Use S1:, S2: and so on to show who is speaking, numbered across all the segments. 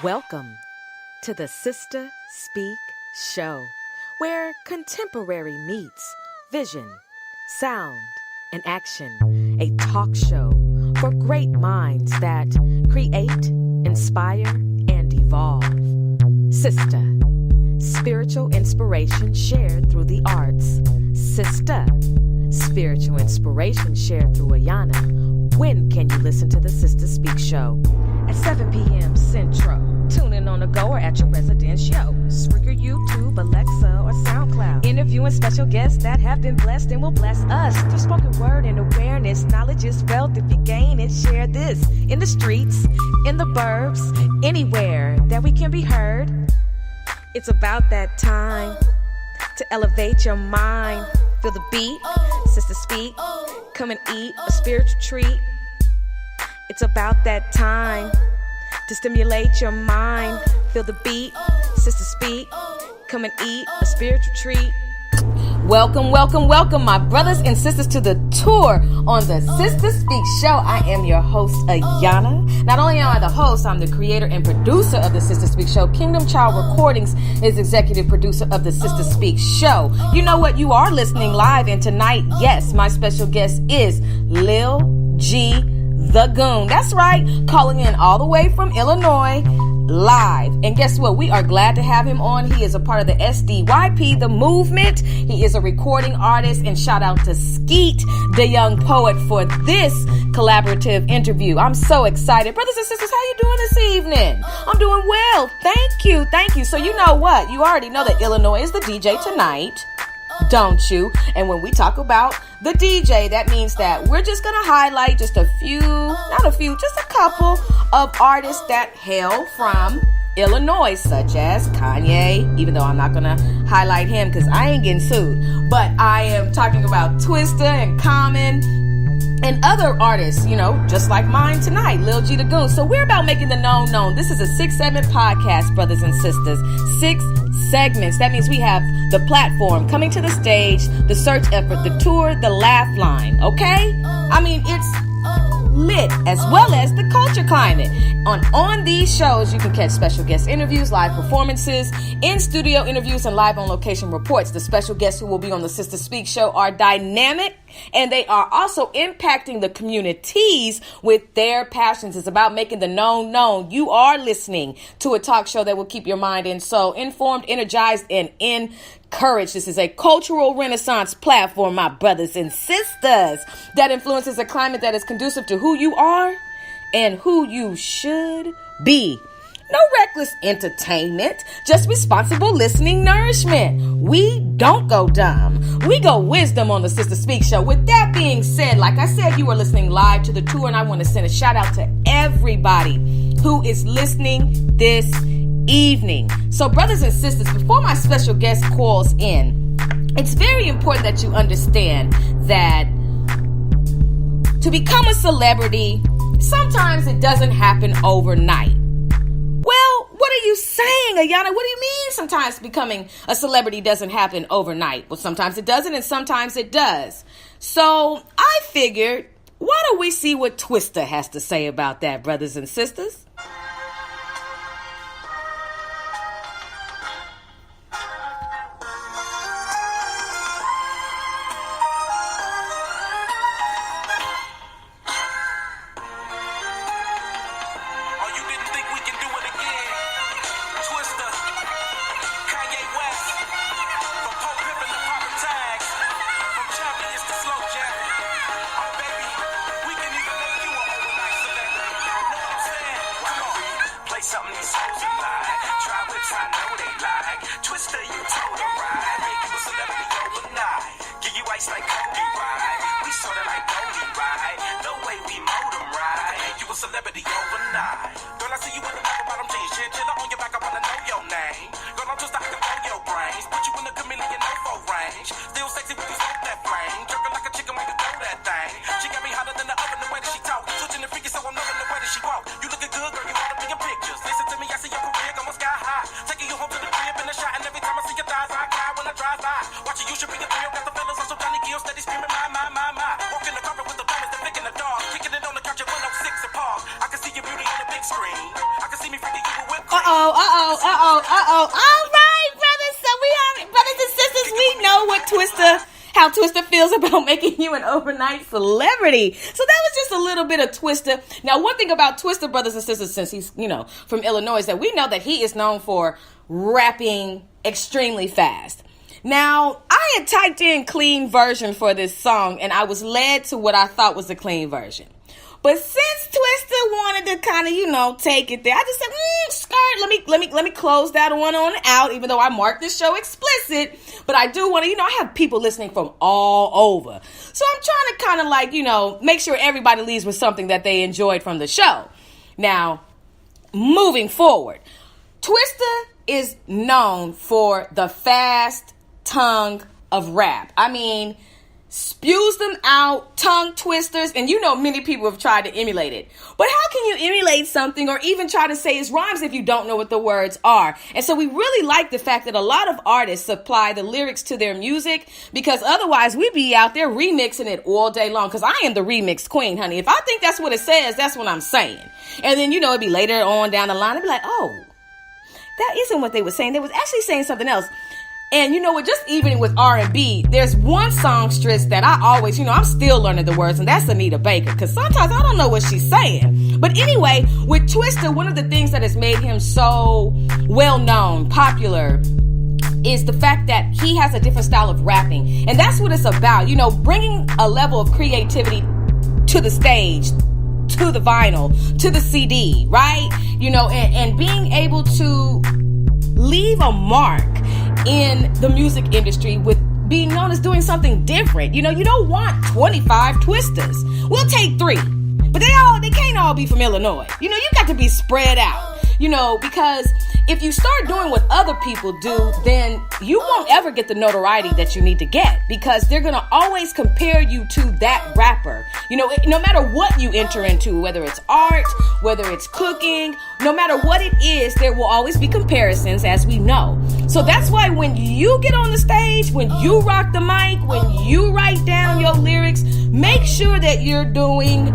S1: Welcome to the Sister Speak Show, where contemporary meets vision, sound, and action. A talk show for great minds that create, inspire, and evolve. Sister, spiritual inspiration shared through the arts. Sister, spiritual inspiration shared through Ayana. When can you listen to the Sister Speak Show? At 7 p.m. Central. Tune in on the go or at your residence show. Spreaker, YouTube, Alexa, or SoundCloud. Interviewing special guests that have been blessed and will bless us. Through spoken word and awareness, knowledge is wealth if you gain it. Share this in the streets, in the burbs, anywhere that we can be heard. It's about that time to elevate your mind. Feel the beat, Sister Speak. Come and eat a spiritual treat. It's about that time to stimulate your mind. Feel the beat, Sister Speak. Come and eat a spiritual treat. Welcome, welcome, welcome, my brothers and sisters, to the tour on the Sister Speak Show. I am your host, Ayana. Not only am I the host, I'm the creator and producer of the Sister Speak Show. Kingdom Child Recordings is executive producer of the Sister Speak Show. You know what? You are listening live, and tonight, yes, my special guest is Lil G, the Goon. That's right, calling in all the way from Illinois, live. And guess what? We are glad to have him on. He is a part of the SDYP, the movement. He is a recording artist, and shout out to Skeet, the young poet, for this collaborative interview. I'm so excited. Brothers and sisters, how you doing this evening? I'm doing well. Thank you. Thank you. So you know what? You already know that Illinois is the DJ tonight, don't you? And when we talk about the DJ, that means that we're just going to highlight just a few, not a few, just a couple of artists that hail from Illinois, such as Kanye, even though I'm not going to highlight him because I ain't getting sued. But I am talking about Twista and Common and other artists, you know, just like mine tonight, Lil G the Goon. So we're about making the known known. This is a 6-segment podcast, brothers and sisters. 6 segments. That means we have the platform, coming to the stage, the search effort, the tour, the laugh line. Okay? I mean, it's lit, as well as the culture climate. On these shows, you can catch special guest interviews, live performances, in-studio interviews, and live on-location reports. The special guests who will be on the Sister Speak Show are dynamic, and they are also impacting the communities with their passions. It's about making the known known. You are listening to a talk show that will keep your mind and soul informed, energized, and encouraged. This is a cultural renaissance platform, my brothers and sisters, that influences a climate that is conducive to who you are and who you should be. No reckless entertainment, just responsible listening nourishment. We don't go dumb. We go wisdom on the Sister Speak Show. With that being said, like I said, you are listening live to the tour, and I want to send a shout out to everybody who is listening this evening. So, brothers and sisters, before my special guest calls in, it's very important that you understand that to become a celebrity, sometimes it doesn't happen overnight. Well, what are you saying, Ayana? What do you mean sometimes becoming a celebrity doesn't happen overnight? Well, sometimes it doesn't, and sometimes it does. So I figured, why don't we see what Twista has to say about that, brothers and sisters?
S2: All right, brothers. So we are brothers and sisters. We know what how Twista feels about making you an overnight celebrity. So that was just a little bit of Twista. Now, one thing about Twista, brothers and sisters, since he's, from Illinois, is that we know that he is known for rapping extremely fast. Now, I had typed in clean version for this song, and I was led to what I thought was a clean version. But since Twista wanted to kind of, take it there, I just said, skirt, let me close that one on out, even though I marked this show explicit. But I do want to, I have people listening from all over. So I'm trying to kind of make sure everybody leaves with something that they enjoyed from the show. Now, moving forward, Twista is known for the fast tongue of rap. I mean, spews them out, tongue twisters, and many people have tried to emulate it. But how can you emulate something or even try to say its rhymes if you don't know what the words are? And so we really like the fact that a lot of artists supply the lyrics to their music, because otherwise we'd be out there remixing it all day long, because I am the remix queen, honey. If I think that's what it says, that's what I'm saying. And then, it'd be later on down the line, I'd be like, oh, that isn't what they were saying. They was actually saying something else. And you know what, just even with R&B, there's one songstress that I always, I'm still learning the words, and that's Anita Baker, because sometimes I don't know what she's saying. But anyway, with Twista, one of the things that has made him so well-known, popular, is the fact that he has a different style of rapping. And that's what it's about, bringing a level of creativity to the stage, to the vinyl, to the CD, right? And being able to leave a mark in the music industry with being known as doing something different. You don't want 25 Twisters. We'll take 3, but they can't all be from Illinois. You got to be spread out, because if you start doing what other people do, then you won't ever get the notoriety that you need to get, because they're going to always compare you to that rapper. No matter what you enter into, whether it's art, whether it's cooking, no matter what it is, there will always be comparisons, as we know. So that's why when you get on the stage, when you rock the mic, when you write down your lyrics, make sure that you're doing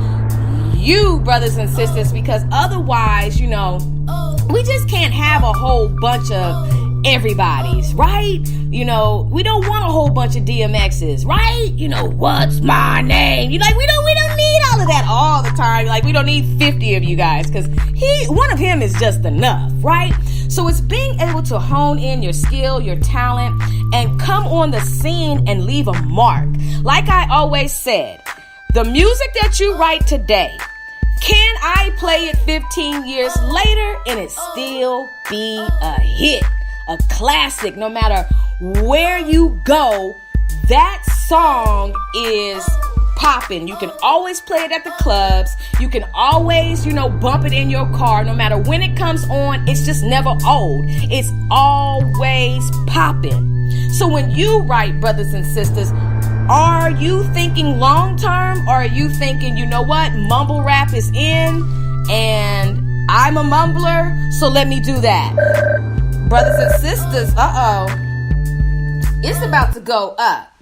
S2: you, brothers and sisters, because otherwise, we just can't have a whole bunch of everybody's, right? We don't want a whole bunch of DMX's, right? What's my name? We don't need all of that all the time. We don't need 50 of you guys, because one of him is just enough, right? So it's being able to hone in your skill, your talent, and come on the scene and leave a mark. Like I always said, the music that you write today, can I play it 15 years later and it still be a hit, a classic? No matter where you go, that song is popping. You can always play it at the clubs. You can always, bump it in your car. No matter when it comes on, it's just never old. It's always popping. So when you write, brothers and sisters, are you thinking long term, or are you thinking, mumble rap is in and I'm a mumbler, so let me do that? Brothers and sisters, it's about to go up.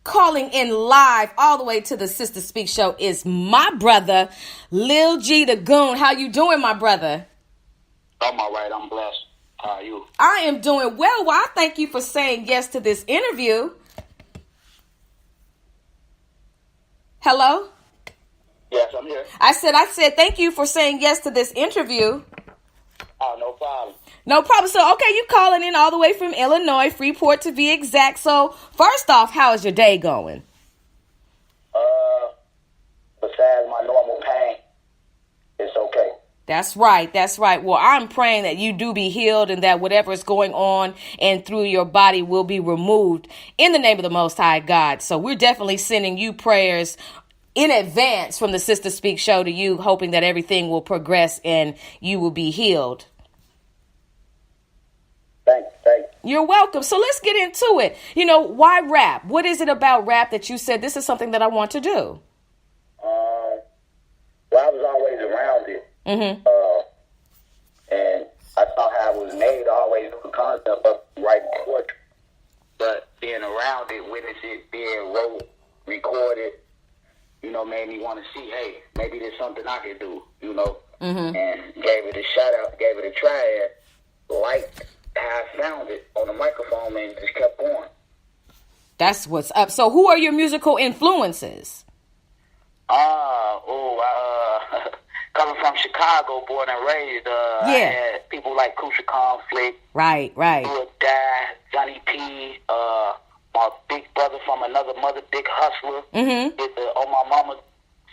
S2: Calling in live all the way to the Sister Speak Show is my brother, Lil G the Goon. How you doing, my brother?
S3: I'm all right. I'm blessed. How are you?
S2: I am doing well. Well, I thank you for saying yes to this interview. Hello?
S3: Yes, I'm here.
S2: I said thank you for saying yes to this interview.
S3: Oh, no problem.
S2: No problem. So, okay, you calling in all the way from Illinois, Freeport to be exact. So, first off, how is your day going?
S3: Besides my normal pain, it's okay.
S2: That's right. That's right. Well, I'm praying that you do be healed and that whatever is going on and through your body will be removed in the name of the Most High God. So we're definitely sending you prayers in advance from the Sister Speak Show to you, hoping that everything will progress and you will be healed.
S3: Thanks.
S2: You're welcome. So let's get into it. Why rap? What is it about rap that you said this is something that I want to do?
S3: Well, I was always around it.
S2: Mm-hmm.
S3: And I saw how it was made. I always knew the concept of writing poetry. But being around it, witness it being wrote, recorded, made me want to see, hey, maybe there's something I can do, and gave it a shout out, gave it a try, and liked how I sounded on the microphone, and just kept going.
S2: That's what's up. So who are your musical influences?
S3: Coming from Chicago, born and raised, I had people like Crucial Conflict,
S2: Right.
S3: Do or Die, Johnny P, my big brother from another mother, Big Hustler, did the On My Mama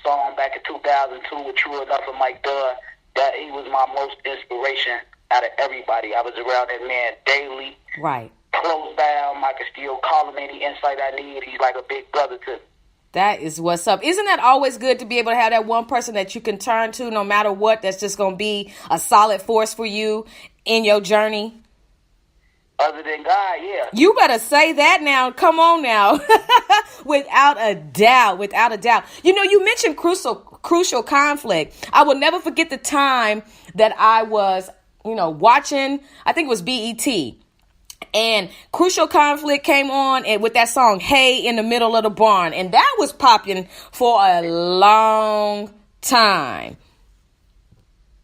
S3: song back in 2002 with True Enough and Mike Dunn. That he was my most inspiration out of everybody. I was around that man daily.
S2: Right.
S3: Close down, I could still call him any insight I need. He's like a big brother to me.
S2: That is what's up. Isn't that always good to be able to have that one person that you can turn to no matter what, that's just going to be a solid force for you in your journey?
S3: Other than God, yeah.
S2: You better say that now. Come on now. Without a doubt. You know, you mentioned crucial conflict. I will never forget the time that I was, watching, I think it was BET. And Crucial Conflict came on and with that song, Hey, in the Middle of the Barn. And that was popping for a long time.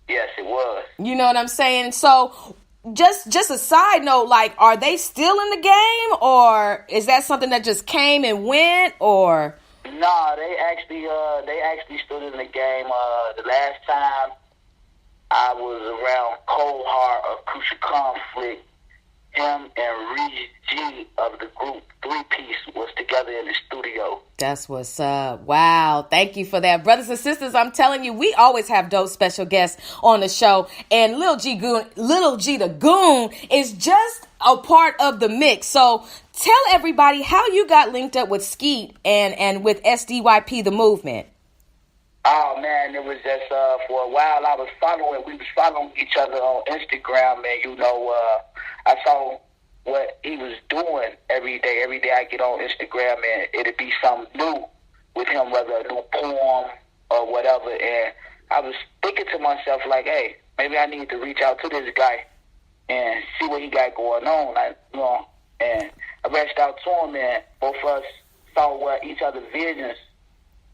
S3: Yes, it was.
S2: You know what I'm saying? So just a side note, like, are they still in the game, or is that something that just came and went, or?
S3: No, they actually stood in the game. The last time I was around Cold Heart of Crucial Conflict, him and Reed G of the group 3-Piece was together in the studio.
S2: That's what's up. Wow. Thank you for that. Brothers and sisters, I'm telling you, we always have dope special guests on the show. And Lil G the Goon is just a part of the mix. So tell everybody how you got linked up with Skeet and with SDYP, the movement.
S3: Oh, man, it was just for a while we was following each other on Instagram, and, I saw what he was doing every day. Every day I get on Instagram, and it'd be something new with him, whether a new poem or whatever, and I was thinking to myself, like, hey, maybe I need to reach out to this guy and see what he got going on, and I reached out to him, and both of us saw what each other's visions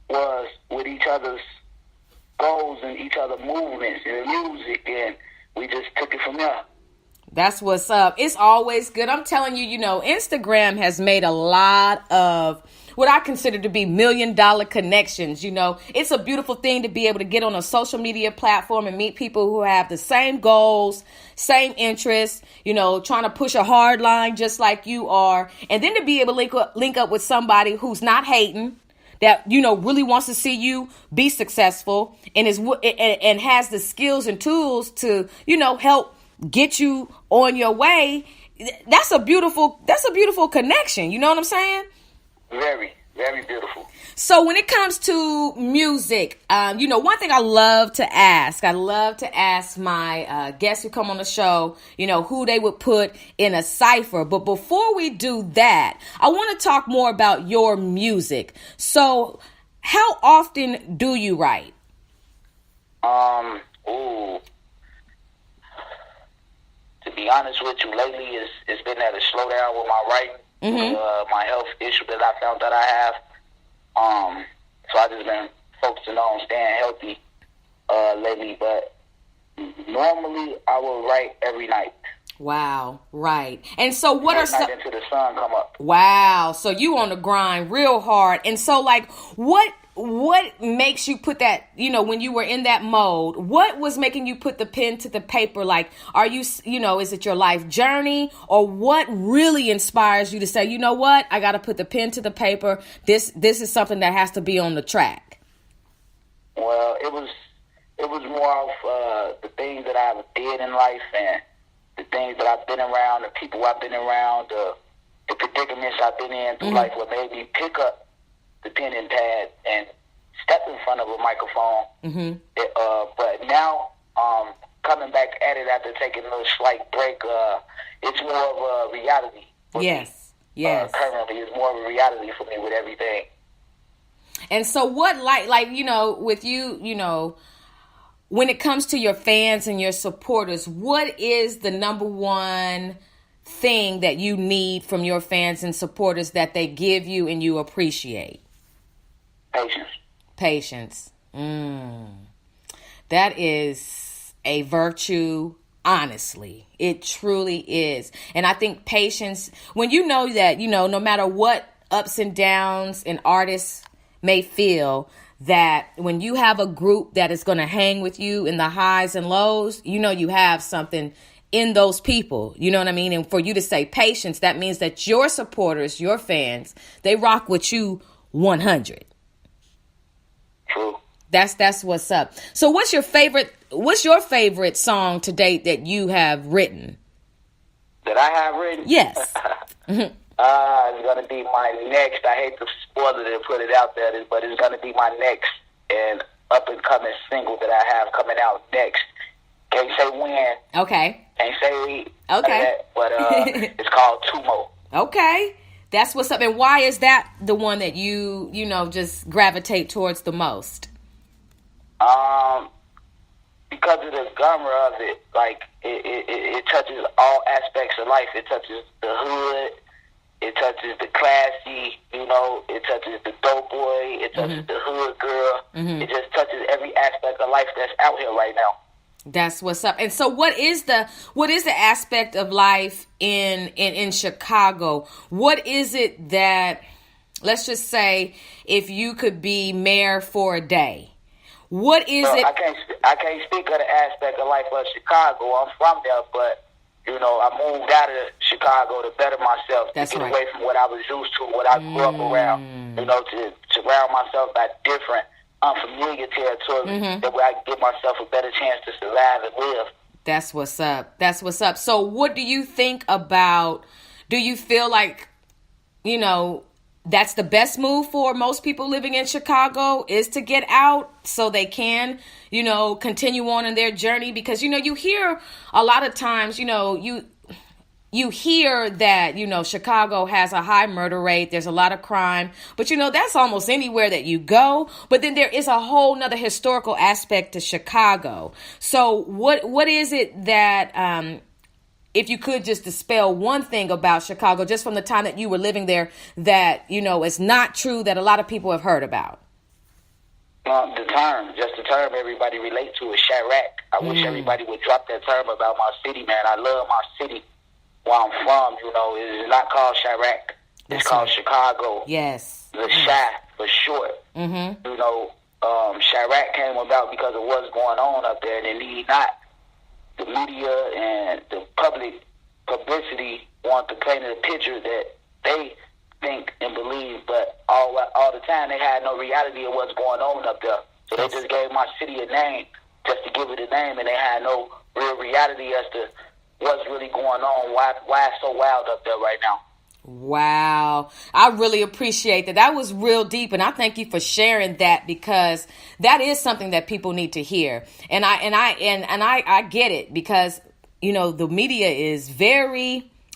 S3: was with each other's goals and each other's movements and music, and we just took it from there.
S2: That's what's up. It's always good. I'm telling you, Instagram has made a lot of what I consider to be $1 million connections. It's a beautiful thing to be able to get on a social media platform and meet people who have the same goals, same interests, trying to push a hard line just like you are. And then to be able to link up with somebody who's not hating, that, really wants to see you be successful and and has the skills and tools to, help get you on your way. That's a beautiful connection. You know what I'm saying?
S3: Very, very beautiful.
S2: So when it comes to music, one thing I love to ask my guests who come on the show, who they would put in a cipher. But before we do that, I want to talk more about your music. So how often do you write?
S3: To be honest with you, lately it's been at a slowdown with my writing, my health issue that I found that I have. So I just been focusing on staying healthy lately, but normally I will write every night.
S2: Wow, right. And so what are some...
S3: until the sun come up.
S2: Wow, so you on the grind real hard. And so, like, what makes you put that, when you were in that mode, what was making you put the pen to the paper? Like, are you, is it your life journey, or what really inspires you to say, you know what, I got to put the pen to the paper. This is something that has to be on the track.
S3: Well, it was more of the things that I did in life and the things that I've been around, the people I've been around, the predicaments I've been in through life, what made me pick up the pen and pad and step in front of a microphone. But now, coming back at it after taking a little slight break, it's more of a reality.
S2: Yes.
S3: Currently, it's more of a reality for me with everything.
S2: And so what, with you, when it comes to your fans and your supporters, what is the number one thing that you need from your fans and supporters that they give you and you appreciate?
S3: Patience.
S2: That is a virtue, honestly. It truly is. And I think patience, when you know that, no matter what ups and downs an artist may feel, that when you have a group that is going to hang with you in the highs and lows, you have something in those people. You know what I mean? And for you to say patience, that means that your supporters, your fans, they rock with you 100.
S3: True.
S2: That's what's up. So what's your favorite song to date that you have written?
S3: That I have written?
S2: Yes.
S3: It's going to be my next. I hate to spoil it and put it out there, but it's going to be my next and up-and-coming single that I have coming out next. Can't say when.
S2: Okay.
S3: Can't say
S2: okay.
S3: That, but it's called Tumo.
S2: Okay. That's what's up. And why is that the one that you just gravitate towards the most?
S3: Because of the genre of it, like it touches all aspects of life. It touches the hood, it touches the classy, it touches the dope boy, it touches the hood girl. It just touches every aspect of life that's out here right now.
S2: That's what's up. And so what is the aspect of life in Chicago? What is it that, let's just say, if you could be mayor for a day, what is it?
S3: I can't speak of the aspect of life of Chicago. I'm from there, but I moved out of Chicago to better myself,
S2: That's
S3: to get
S2: right.
S3: away from what I was used to, what I grew up around, to surround myself by different unfamiliar territory, that way I can give myself a better chance to survive and live.
S2: That's what's up. That's what's up. So what do you think about, do you feel like, that's the best move for most people living in Chicago, is to get out so they can, continue on in their journey? Because, you hear a lot of times, you hear that, Chicago has a high murder rate. There's a lot of crime. But, that's almost anywhere that you go. But then there is a whole nother historical aspect to Chicago. So what is it that, if you could just dispel one thing about Chicago, just from the time that you were living there, that, is not true, that a lot of people have heard about?
S3: The term everybody relate to is Chirac. I wish everybody would drop that term about my city, man. I love my city. Where I'm from, it's not called Chirac. It's called Chicago.
S2: Yes.
S3: The Chi for short. Chirac came about because of what's going on up there, and it need not the media and the public publicity want to paint a picture that they think and believe, but all the time they had no reality of what's going on up there. So they just gave my city a name just to give it a name, and they had no real reality as to what's really going on, why it's so wild up there right now.
S2: Wow. I really appreciate that. That was real deep, and I thank you for sharing that, because that is something that people need to hear. And I get it, because the media is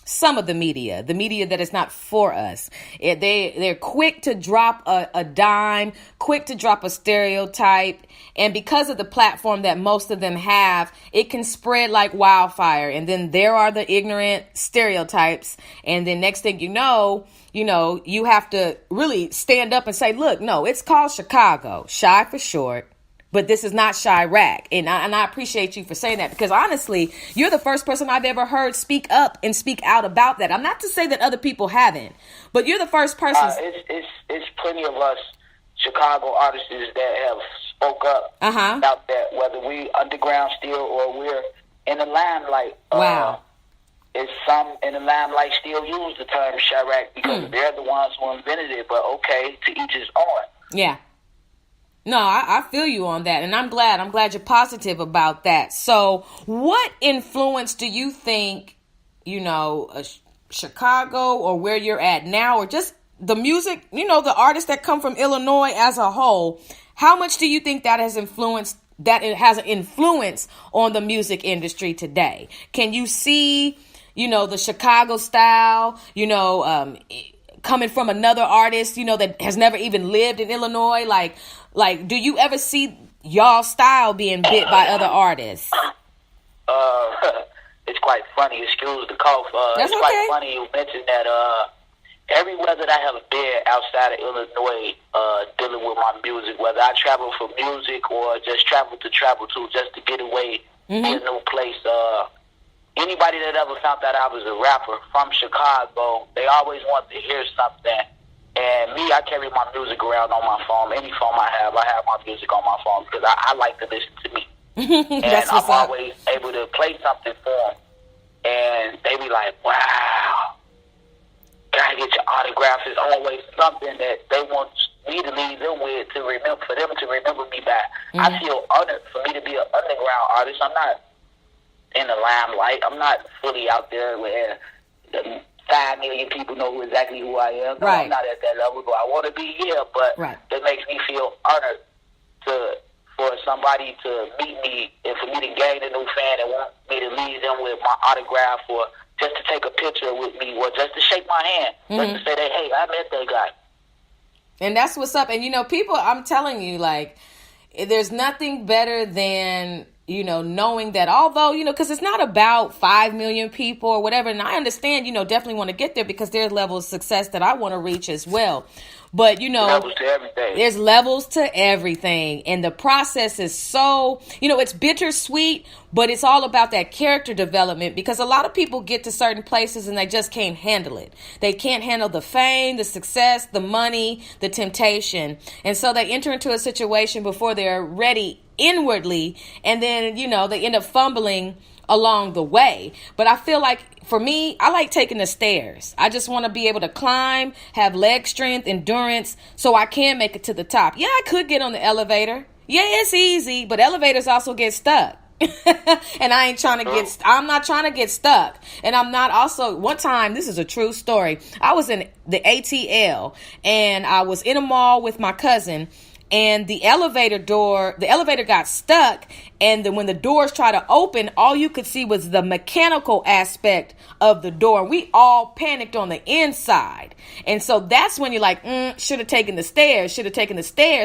S2: some of the media that is not for us. They're quick to drop a dime, quick to drop a stereotype. And because of the platform that most of them have, it can spread like wildfire. And then there are the ignorant stereotypes. And then next thing you know, you have to really stand up and say, look, no, it's called Chicago, Chi for short. But this is not Chirac. And I appreciate you for saying that, because honestly, you're the first person I've ever heard speak up and speak out about that. I'm not to say that other people haven't, but you're the first person.
S3: It's plenty of us Chicago artists that have spoke up about that, whether we underground still or we're in the limelight.
S2: Wow.
S3: It's some in the limelight still use the term Chirac because they're the ones who invented it, but okay, to each his own.
S2: Yeah. No, I feel you on that, and I'm glad you're positive about that. So what influence do you think, Chicago or where you're at now, or just the music, the artists that come from Illinois as a whole, how much do you think that has influenced, that it has an influence on the music industry today? Can you see, the Chicago style, coming from another artist, that has never even lived in Illinois? Like, do you ever see y'all style being bit by other artists?
S3: It's quite funny. Excuse the cough.
S2: That's
S3: it's
S2: okay.
S3: Quite funny you mentioned that everywhere that I have been outside of Illinois, dealing with my music, whether I travel for music or just travel to just to get away to a new place. Anybody that ever found out I was a rapper from Chicago, they always want to hear something. And me, I carry my music around on my phone. Any phone I have my music on my phone because I like to listen to me. And I'm always able to play something for them. And they be like, wow, gotta get your autograph. It's always something that they want me to leave them with to remember, for them to remember me by. I feel honored for me to be an underground artist. I'm not in the limelight. I'm not fully out there where the 5 million people know exactly who I am. No, I'm not at that level, but I want to be here. But that makes me feel honored for somebody to meet me and for me to gain a new fan and want me to leave them with my autograph or just to take a picture with me or just to shake my hand. Just to say that, hey, I met that guy.
S2: And that's what's up. And, you know, people, I'm telling you, like, there's nothing better than, you know, knowing that although, you know, because it's not about 5 million people or whatever. And I understand, you know, definitely want to get there because there's levels of success that I want to reach as well. But, you know,
S3: levels to everything.
S2: There's levels to everything. And the process is so, you know, it's bittersweet, but it's all about that character development because a lot of people get to certain places and they just can't handle it. They can't handle the fame, the success, the money, the temptation. And so they enter into a situation before they're ready inwardly. And then, you know, they end up fumbling along the way. But I feel like for me, I like taking the stairs. I just want to be able to climb, have leg strength, endurance, so I can make it to the top. Yeah, I could get on the elevator. Yeah, it's easy, but elevators also get stuck. And I ain't trying to I'm not trying to get stuck. And I'm not also, one time, this is a true story. I was in the ATL and I was in a mall with my cousin. And the elevator got stuck. And then when the doors tried to open, all you could see was the mechanical aspect of the door. We all panicked on the inside. And so that's when you're like, should have taken the stairs.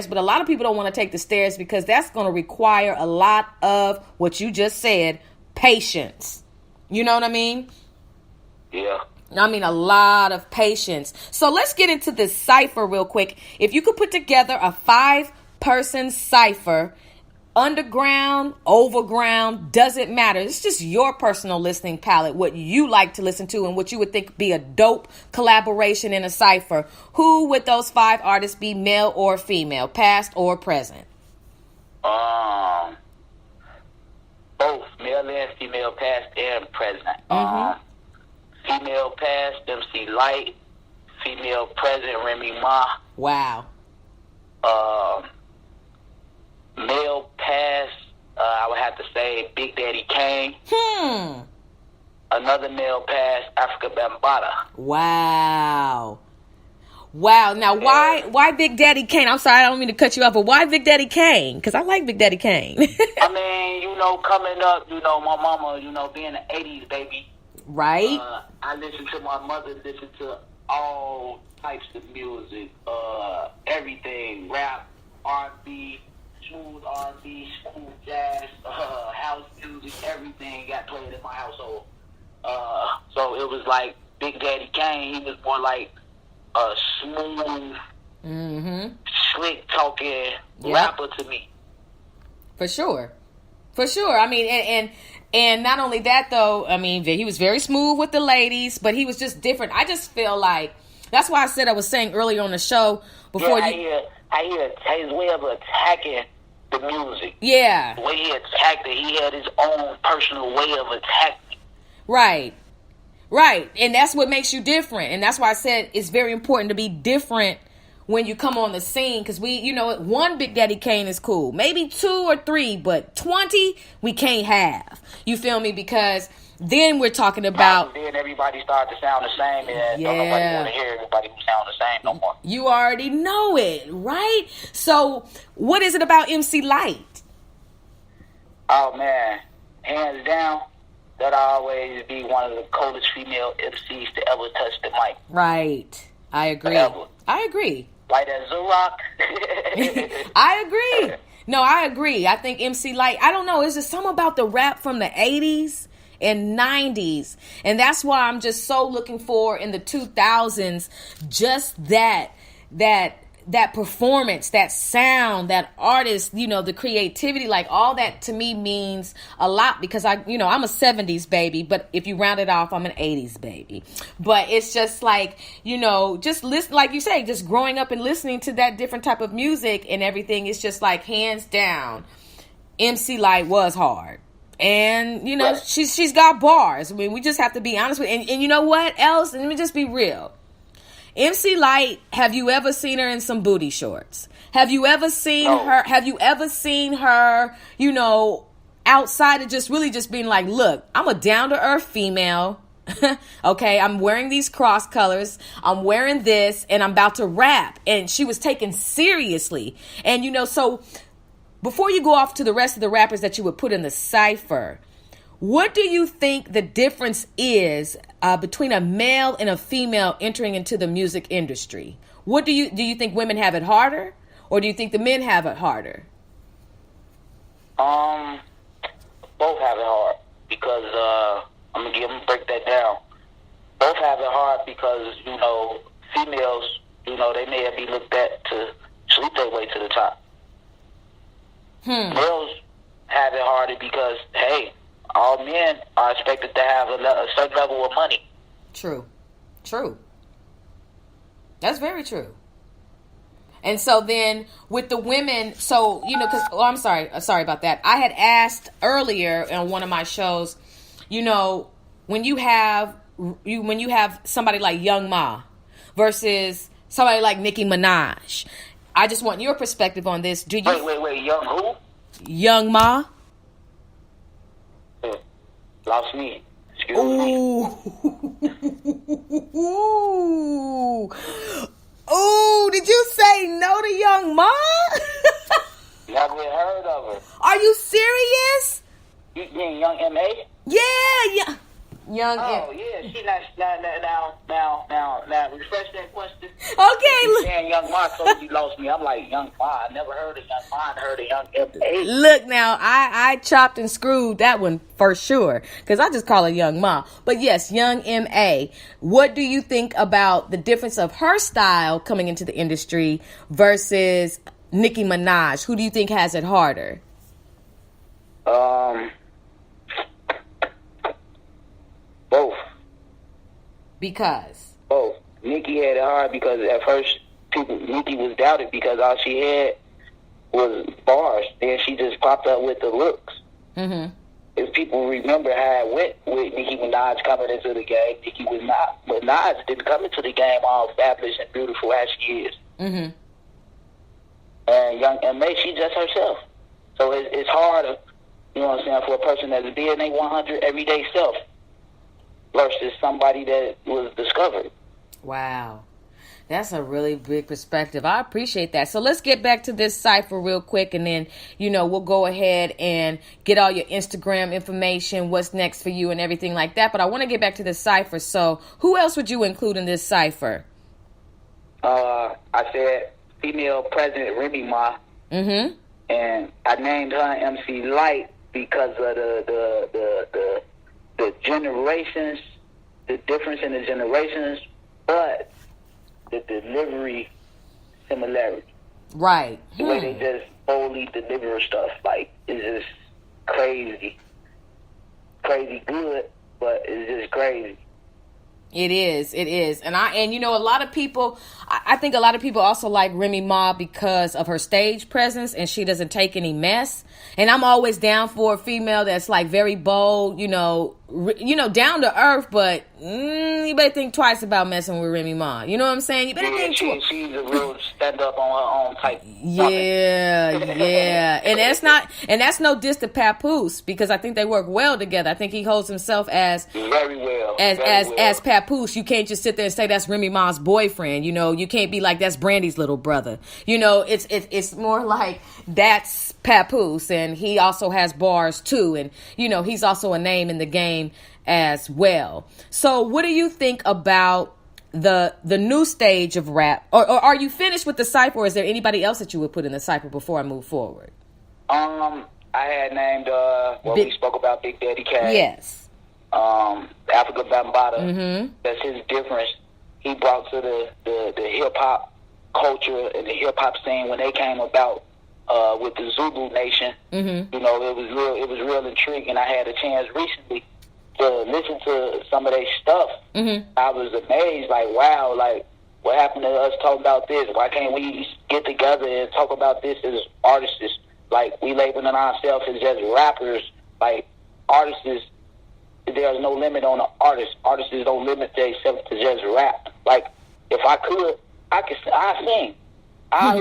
S2: But a lot of people don't want to take the stairs because that's going to require a lot of what you just said, patience. You know what I mean?
S3: Yeah.
S2: I mean, a lot of patience. So let's get into this cipher real quick. If you could put together a 5-person cipher, underground, overground, doesn't matter. It's just your personal listening palette, what you like to listen to and what you would think be a dope collaboration in a cipher. Who would those 5 artists be, male or female, past or present?
S3: Both, male and female, past and present. Female past, MC Light. Female present, Remy Ma.
S2: Wow.
S3: Male past, I would have to say Big Daddy Kane. Another male past, Africa Bambaataa.
S2: Wow. Now, why Big Daddy Kane? I'm sorry, I don't mean to cut you off, but why Big Daddy Kane? Because I like Big Daddy Kane.
S3: I mean, you know, coming up, you know, my mama, you know, being an 80s baby.
S2: Right.
S3: I listened to my mother listen to all types of music, everything, rap, R&B, smooth R&B, smooth jazz, house music, everything got played in my household. So it was like Big Daddy Kane. He was more like a smooth, slick talking rapper to me. For sure.
S2: I mean, and not only that, though, I mean, he was very smooth with the ladies, but he was just different. I just feel like, that's why I was saying earlier on the show, before
S3: I hear his way of attacking the music.
S2: Yeah.
S3: The way he attacked it, he had his own personal way of attacking.
S2: Right. And that's what makes you different. And that's why I said it's very important to be different when you come on the scene, because we, you know, 1 Big Daddy Kane is cool. Maybe 2 or 3, but 20 we can't have. You feel me? Because then we're talking about...
S3: Then everybody started to sound the same, and don't nobody want to hear everybody who sound the same no more.
S2: You already know it, right? So what is it about MC Light?
S3: Oh, man. Hands down, that'll always be one of the coldest female MCs to ever touch the mic.
S2: Right. I agree.
S3: Forever.
S2: I agree.
S3: Light as a rock.
S2: I agree. No, I agree. I think MC Light, I don't know, is there something about the rap from the 80s and 90s. And that's why I'm just so looking for in the 2000s, just that performance, that sound, that artist, the creativity, like all that to me means a lot because I'm a 70s baby, but if you round it off, I'm an 80s baby. But it's just like, just listen, like you say, just growing up and listening to that different type of music and everything, it's just like hands down, MC Lyte was hard. And, she's got bars. I mean, we just have to be honest with it. And you know what else? Let me just be real. MC Lyte, have you ever seen her in some booty shorts? Have you ever seen her? Have you ever seen her, outside of just really just being like, look, I'm a down to earth female. Okay, I'm wearing these cross colors. I'm wearing this and I'm about to rap. And she was taken seriously. And, so before you go off to the rest of the rappers that you would put in the cypher, what do you think the difference is between a male and a female entering into the music industry? What do you think women have it harder, or do you think the men have it harder?
S3: Both have it hard because I'm gonna break that down. Both have it hard because females, they may be looked at to sleep their way to the top. Males have it harder because all men are expected to have a certain level of money. True.
S2: That's very true. And so then with the women, so, I'm sorry about that. I had asked earlier on one of my shows, when you have somebody like Young Ma versus somebody like Nicki Minaj, I just want your perspective on this. Do you
S3: Wait, Young who?
S2: Young Ma?
S3: Lost me. Excuse me.
S2: Ooh, did you say no to Young Ma?
S3: Never heard of her.
S2: Are you serious?
S3: You mean Young M.A.?
S2: Yeah. Young
S3: yeah, she now, refresh that question.
S2: Okay,
S3: saying Young Ma, so you lost me. I'm like, Young Ma, I never heard of Young Ma, I heard of Young M.A.
S2: Look, now, I chopped and screwed that one for sure, because I just call her Young Ma. But yes, Young M.A. What do you think about the difference of her style coming into the industry versus Nicki Minaj? Who do you think has it harder?
S3: Both.
S2: Because?
S3: Both. Nicki had it hard because at first Nicki was doubted because all she had was bars. Then she just popped up with the looks. Mm-hmm. If people remember how it went with Nicki Minaj coming into the game, Nicki was not. But Minaj didn't come into the game all fabulous and beautiful as she is. Mm-hmm. And Young M.A., she just herself. So it's hard, for a person that's DNA 100 everyday self versus somebody that was discovered.
S2: Wow. That's a really big perspective. I appreciate that. So let's get back to this cypher real quick, and then, we'll go ahead and get all your Instagram information, what's next for you and everything like that. But I want to get back to this cypher. So who else would you include in this cypher?
S3: I said female president Remy Ma. Mm-hmm. And I named her MC Lyte because of the generations, the difference in the generations, but the delivery similarity.
S2: Right.
S3: The way they just boldly deliver stuff, like, it's just crazy. Crazy good, but it's just crazy.
S2: It is. And a lot of people, I think a lot of people also like Remy Ma because of her stage presence, and she doesn't take any mess. And I'm always down for a female that's like very bold, down to earth, but you better think twice about messing with Remy Ma. You know what I'm saying? You better think twice.
S3: She's a real stand up on her own type.
S2: Yeah. And that's no diss to Papoose, because I think they work well together. I think he holds himself as
S3: very well
S2: as Papoose. You can't just sit there and say that's Remy Ma's boyfriend. You can't be like that's Brandy's little brother. It's more like that's Papoose, and he also has bars too, and he's also a name in the game as well. So what do you think about the new stage of rap, or are you finished with the cypher, or is there anybody else that you would put in the cypher before I move forward?
S3: I had named we spoke about Big Daddy Kane.
S2: Yes.
S3: Africa Bambaataa. That's his difference. He brought to the hip hop culture and the hip hop scene when they came about with the Zulu Nation. You know, it was real intriguing. I had a chance recently to listen to some of their stuff. I was amazed, like, wow, like, what happened to us talking about this? Why can't we get together and talk about this as artists? Like, we labeling ourselves as just rappers. Like, artists, there's no limit on the artist. Artists don't limit themselves to just rap. Like, if I could, I sing. I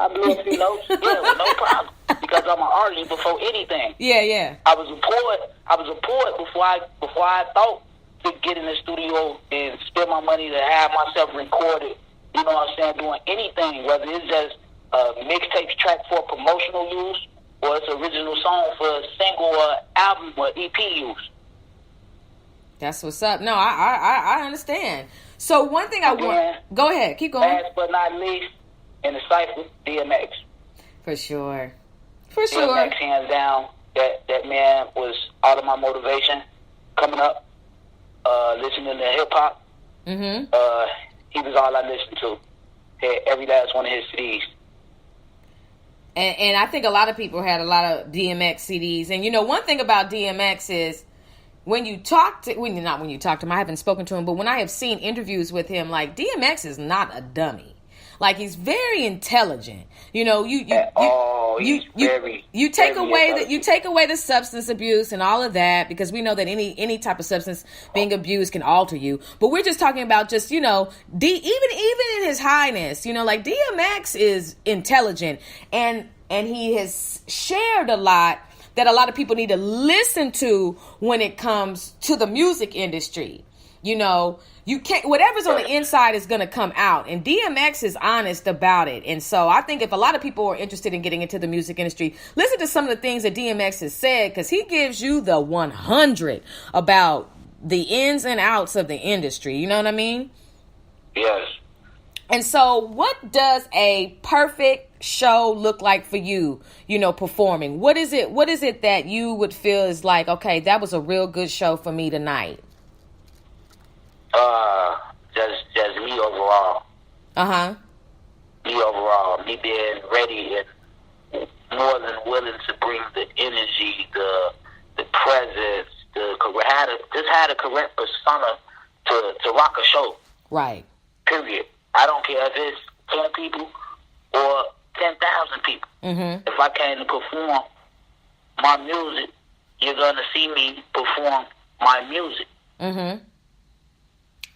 S3: blew a few notes, yeah, with no problem. Because I'm an artist before anything.
S2: Yeah.
S3: I was a poet before I thought to get in the studio and spend my money to have myself recorded. You know what I'm saying? Doing anything, whether it's just a mixtape track for promotional use or it's an original song for a single or album or EP use.
S2: That's what's up. No, I understand. So one thing go ahead, keep going.
S3: Last but not least, in the cypher, DMX.
S2: For sure.
S3: DMX, hands down, that man was all of my motivation coming up. Listening to hip hop. He was all I listened to. Had every last one of his CDs.
S2: And I think a lot of people had a lot of DMX CDs. And you know, one thing about DMX is not when you talk to him, I haven't spoken to him, but when I have seen interviews with him, like, DMX is not a dummy. Like, he's very intelligent. You know, you take away the substance abuse and all of that, because we know that any type of substance being abused can alter you. But we're just talking about just, you know, even in his highness, you know, like, DMX is intelligent and he has shared a lot that a lot of people need to listen to when it comes to the music industry. You know, you can't, whatever's on the inside is going to come out, and DMX is honest about it. And so I think if a lot of people are interested in getting into the music industry, listen to some of the things that DMX has said, because he gives you the 100 about the ins and outs of the industry. You know what I mean?
S3: Yes.
S2: And so what does a perfect show look like for you, you know, performing? What is it that you would feel is like, okay, that was a real good show for me tonight?
S3: Just me overall. Me overall. Me being ready and more than willing to bring the energy, the presence, had a correct persona to rock a show.
S2: Right.
S3: Period. I don't care if it's 10 people or 10,000 people. If I came to perform my music, you're gonna see me perform my music.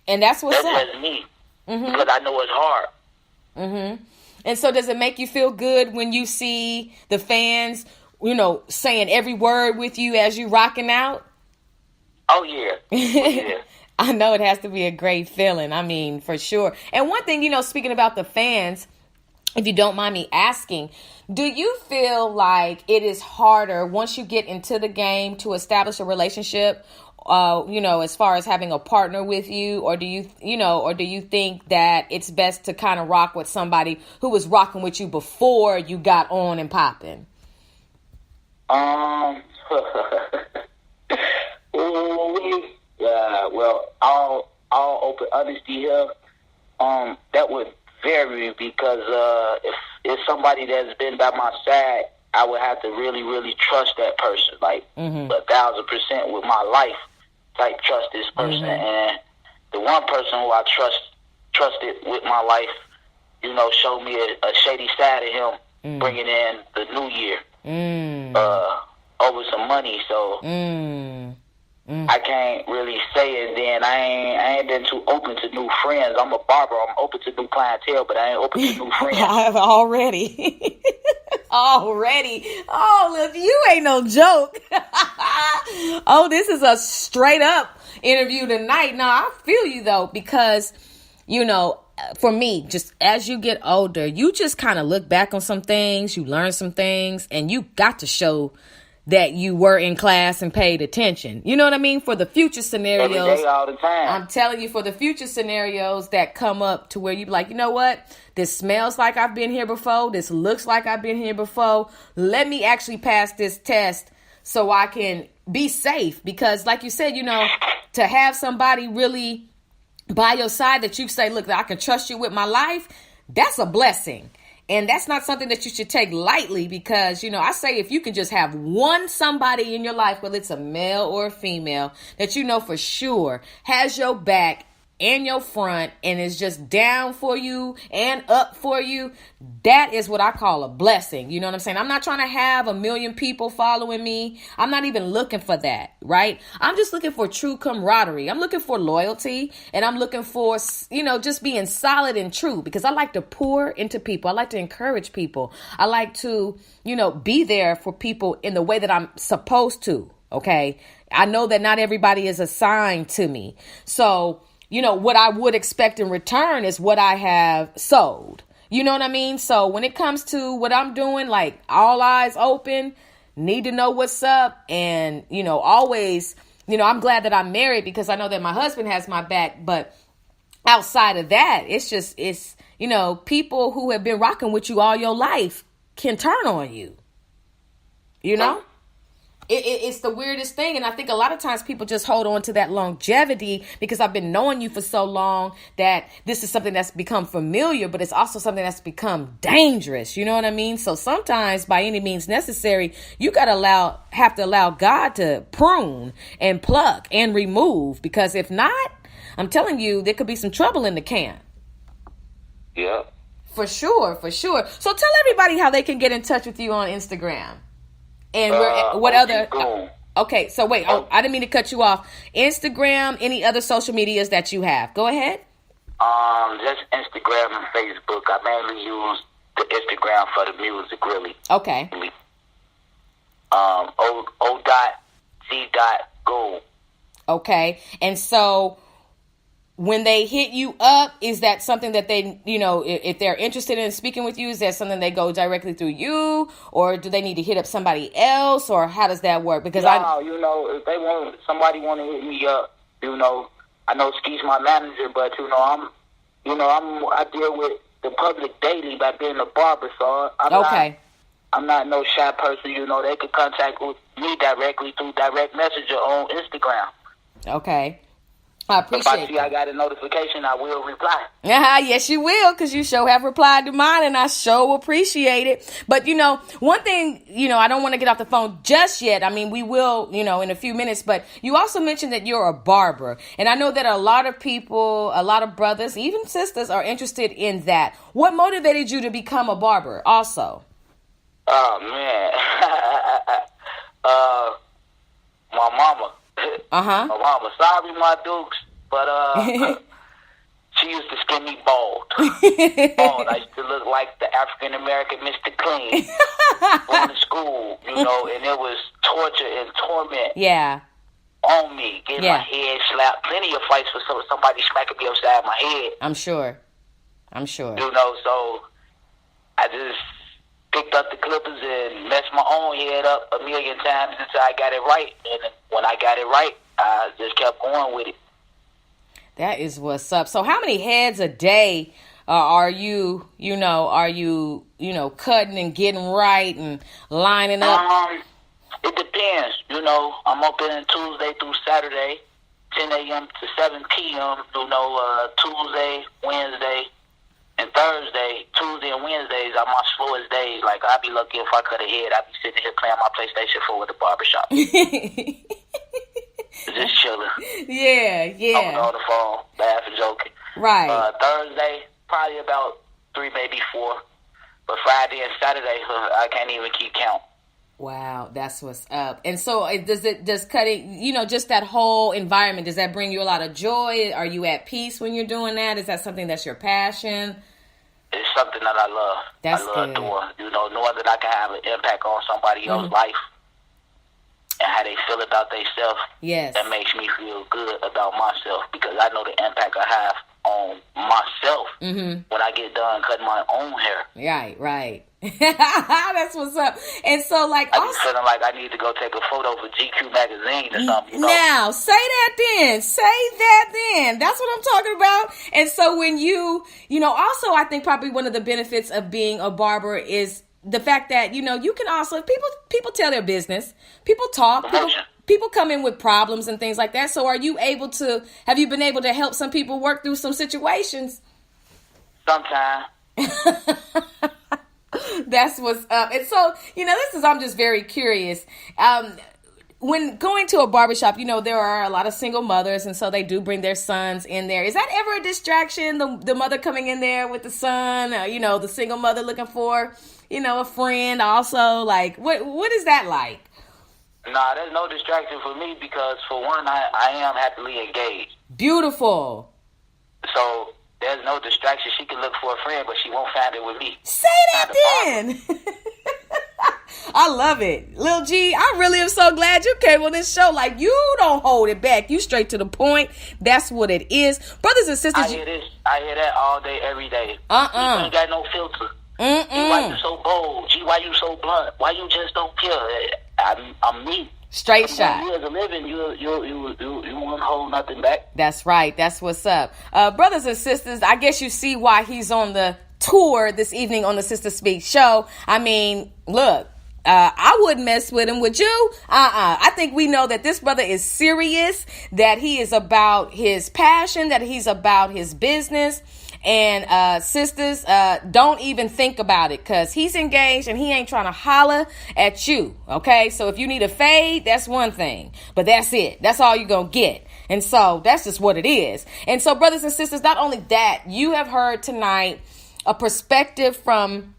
S2: And that's what's up.
S3: That's just me. Because I know it's hard.
S2: And so does it make you feel good when you see the fans, you know, saying every word with you as you rocking out?
S3: Oh, yeah.
S2: I know it has to be a great feeling. I mean, for sure. And one thing, you know, speaking about the fans, if you don't mind me asking, do you feel like it is harder once you get into the game to establish a relationship, you know, as far as having a partner with you, or do you think that it's best to kind of rock with somebody who was rocking with you before you got on and popping?
S3: Well, all open honesty here, that would vary, because if it's somebody that's been by my side, I would have to really, really trust that person, like 1,000% with my life. Like, trust this person. And the one person who I trusted with my life, you know, showed me a shady side of him, bringing in the new year over some money. So I can't really say it. Then I ain't been too open to new friends. I'm a barber. I'm open to new clientele, but I ain't open to new friends.
S2: Already. Oh, look, you ain't no joke. Oh, this is a straight up interview tonight. No, I feel you though, because, you know, for me, just as you get older, you just kind of look back on some things, you learn some things, and you got to show that you were in class and paid attention. You know what I mean? For the future scenarios.
S3: Every day, all the time.
S2: I'm telling you, for the future scenarios that come up to where you be like, you know what? This smells like I've been here before. This looks like I've been here before. Let me actually pass this test so I can be safe. Because like you said, to have somebody really by your side that you say, look, I can trust you with my life, that's a blessing. And that's not something that you should take lightly, because, I say if you can just have one somebody in your life, whether it's a male or a female, that for sure has your back and your front and is just down for you and up for you, that is what I call a blessing. You know what I'm saying? I'm not trying to have 1 million people following me. I'm not even looking for that, right? I'm just looking for true camaraderie. I'm looking for loyalty, and I'm looking for, just being solid and true, because I like to pour into people. I like to encourage people. I like to, be there for people in the way that I'm supposed to. Okay. I know that not everybody is assigned to me. So, what I would expect in return is what I have sowed. You know what I mean? So when it comes to what I'm doing, like all eyes open, need to know what's up. And, always, I'm glad that I'm married, because I know that my husband has my back. But outside of that, it's people who have been rocking with you all your life can turn on you. It's the weirdest thing. And I think a lot of times people just hold on to that longevity because I've been knowing you for so long that this is something that's become familiar, but it's also something that's become dangerous. You know what I mean? So sometimes, by any means necessary, you have to allow God to prune and pluck and remove, because if not, I'm telling you, there could be some trouble in the camp.
S3: Yeah.
S2: For sure. So tell everybody how they can get in touch with you on Instagram. And what other?
S3: Goon.
S2: Okay, so wait. I didn't mean to cut you off. Instagram, any other social medias that you have? Go ahead.
S3: Just Instagram and Facebook. I mainly use the Instagram for the music, really.
S2: Okay.
S3: O.G.Goon.
S2: Okay, and so when they hit you up, is that something that they, if they're interested in speaking with you, is that something they go directly through you, or do they need to hit up somebody else, or how does that work? Because
S3: if they somebody want to hit me up, I know Skeet's my manager, but I deal with the public daily by being a barber, so I'm not no shy person. They could contact with me directly through direct messenger on Instagram.
S2: Okay. I appreciate it.
S3: If I see I got a notification, I will reply.
S2: Yes, you will, because you sure have replied to mine, and I sure appreciate it. But, one thing, I don't want to get off the phone just yet. I mean, we will, in a few minutes. But you also mentioned that you're a barber. And I know that a lot of people, a lot of brothers, even sisters, are interested in that. What motivated you to become a barber also?
S3: Oh, man. My mama.
S2: Uh-huh.
S3: My mama. Sorry, my dukes, but she used to skin me bald. I used to look like the African American Mr. Clean going to school, and it was torture and torment.
S2: Yeah.
S3: On me, getting my head slapped. Plenty of fights for somebody smacking me upside my head.
S2: I'm sure.
S3: So I just picked up the clippers and messed my own head up 1 million times until I got it right. And when I got it right, I just kept going with it.
S2: That is what's up. So how many heads a day are you cutting and getting right and lining up?
S3: It depends. I'm open Tuesday through Saturday, 10 a.m. to 7 p.m. Tuesday, Wednesday, and Thursday. Tuesday and Wednesdays are my slowest days. Like, I'd be lucky if I cut a head. I'd be sitting here playing my PlayStation 4 at the barbershop. Just chilling.
S2: Yeah.
S3: Talking on the phone, laughing, joking.
S2: Right.
S3: Thursday, probably about 3, maybe 4. But Friday and Saturday, I can't even keep count.
S2: Wow, that's what's up. And so does cutting, just that whole environment, does that bring you a lot of joy? Are you at peace when you're doing that? Is that something that's your passion?
S3: It's something that I love.
S2: That's
S3: I love
S2: good.
S3: Doing, knowing that I can have an impact on somebody else's life and how they feel about themselves.
S2: Yes.
S3: That makes me feel good about myself, because I know the impact I have on myself when I get done cutting my own hair.
S2: Right. That's what's up. And so, I
S3: be feeling like I need to go take a photo for GQ magazine or something.
S2: Now, say that then. That's what I'm talking about. And so when also I think probably one of the benefits of being a barber is the fact that, you know, you can also, people tell their business, people talk, people come in with problems and things like that. So have you been able to help some people work through some situations?
S3: Sometimes.
S2: That's what's up. And so, you know, I'm just very curious. When going to a barbershop, you know, there are a lot of single mothers, and so they do bring their sons in there. Is that ever a distraction? The mother coming in there with the son, you know, the single mother looking for, you know, a friend also. Like, what is that like?
S3: Nah, there's no distraction for me because, for one, I am happily engaged.
S2: Beautiful.
S3: So there's no distraction. She can look for a friend, but she won't find it with me.
S2: Say that then. I love it. Lil G, I really am so glad you came on this show. Like, you don't hold it back. You straight to the point. That's what it is. Brothers and sisters.
S3: I hear that all day, every day. You ain't got no filter. G, why you so bold? G, why you so blunt? Why you just don't care? I'm me.
S2: Straight shot.
S3: You as a living, you won't hold nothing back.
S2: That's right. That's what's up. Brothers and sisters, I guess you see why he's on the tour this evening on the Sister Speak show. I mean, look, I wouldn't mess with him, would you? I think we know that this brother is serious, that he is about his passion, that he's about his business. And sisters, don't even think about it, because he's engaged and he ain't trying to holler at you. Okay, so if you need a fade, that's one thing, but that's it. That's all you're gonna get. And so that's just what it is. And so, brothers and sisters, not only that, you have heard tonight a perspective from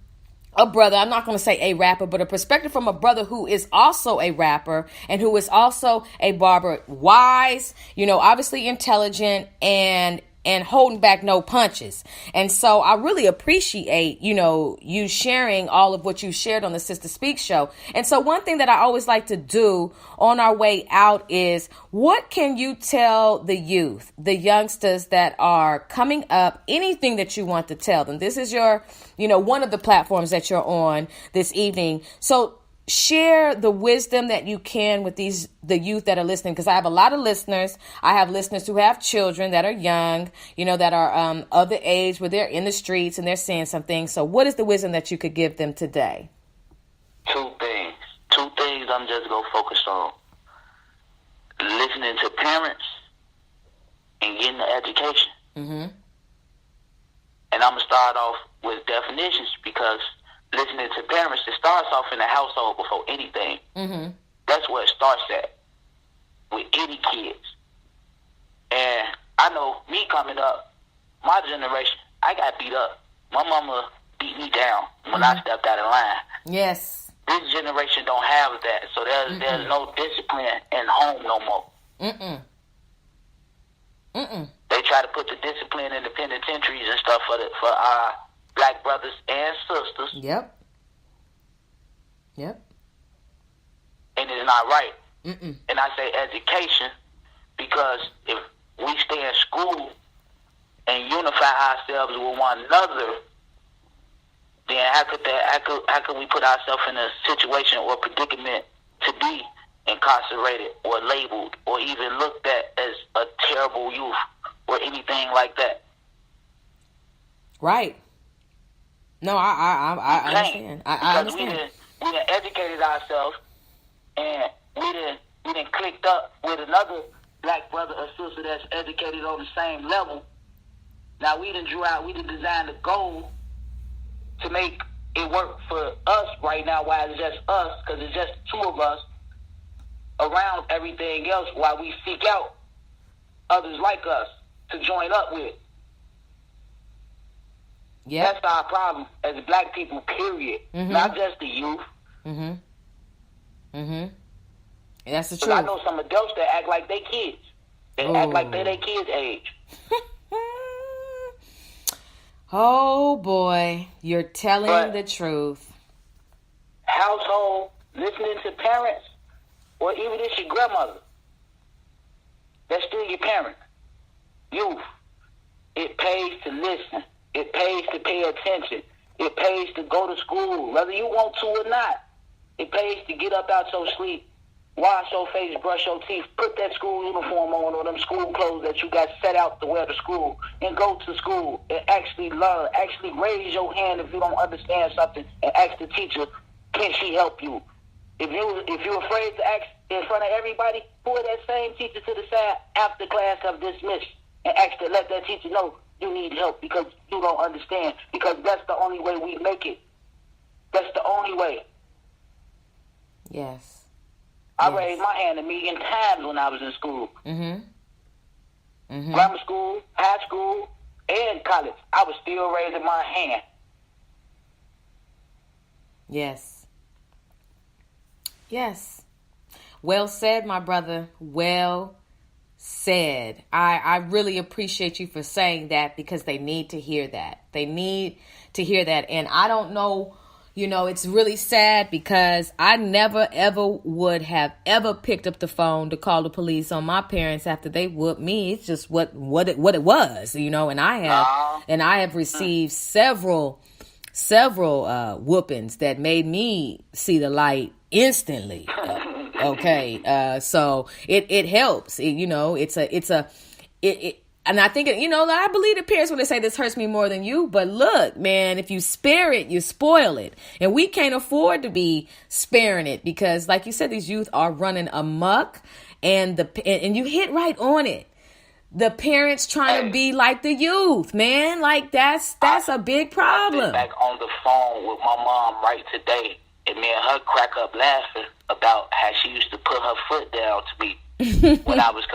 S2: a brother, I'm not going to say a rapper, but a perspective from a brother who is also a rapper and who is also a barber, wise, you know, obviously intelligent and holding back no punches. And so I really appreciate, you know, you sharing all of what you shared on the Sister Speak show. And so one thing that I always like to do on our way out is, what can you tell the youth, the youngsters that are coming up, anything that you want to tell them? This is your, you know, one of the platforms that you're on this evening. So share the wisdom that you can with the youth that are listening, because I have a lot of listeners. I have listeners who have children that are young, you know, that are of the age where they're in the streets and they're seeing some things. So what is the wisdom that you could give them today? Two things I'm just going to focus on. Listening to parents and getting an education. Mm-hmm. And I'm going to start off with definitions, because listening to parents, it starts off in the household before anything. Mm-hmm. That's where it starts at, with any kids. And I know me coming up, my generation, I got beat up. My mama beat me down when I stepped out of line. Yes. This generation don't have that, so there's no discipline in home no more. They try to put the discipline in the penitentiaries and stuff for our black brothers and sisters. Yep. And it's not right. And I say education because if we stay in school and unify ourselves with one another, then how could we put ourselves in a situation or predicament to be incarcerated or labeled or even looked at as a terrible youth or anything like that? Right. No, I understand. I understand. We done educated ourselves, and we done clicked up with another black brother or sister that's educated on the same level. Now we done designed a goal to make it work for us right now, while it's just us, because it's just two of us around everything else, while we seek out others like us to join up with. Yeah, that's our problem as black people, period. Not just the youth. That's the truth. I know some adults that act like they kids. They act like they their kids' age. Oh boy, you're telling the truth. Household, listening to parents, or even if it's your grandmother, that's still your parent. Youth, it pays to listen. It pays to pay attention. It pays to go to school, whether you want to or not. It pays to get up out your sleep
S3: wash your face, brush your teeth, put that school uniform on or them school clothes that you got set out to wear to school, and go to school and actually learn. Actually raise your hand if you don't understand something and ask the teacher, can she help you? If you're afraid to ask in front of everybody, pull that same teacher to the side after class have dismissed and ask to let that teacher know you need help because you don't understand. Because that's the only way we make it. That's the only way.
S2: Yes.
S3: I raised my hand 1,000,000 times when I was in school. Grammar school, high school, and college. I was still raising my hand.
S2: Yes. Yes. Well said, my brother. Well said. I really appreciate you for saying that because they need to hear that. They need to hear that. And I don't know, it's really sad because I never, ever would have ever picked up the phone to call the police on my parents after they whooped me. It's just what it was, and I have received several whoopings that made me see the light instantly. Okay. So it helps. And I think, I believe the parents when they say this hurts me more than you. But look, man, if you spare it, you spoil it. And we can't afford to be sparing it because, like you said, these youth are running amok. And you hit right on it. The parents trying to be like the youth, man. Like that's a big problem.
S3: I've been back on the phone with my mom right today, and me and her crack up laughing about how she used to put her foot down to me when I was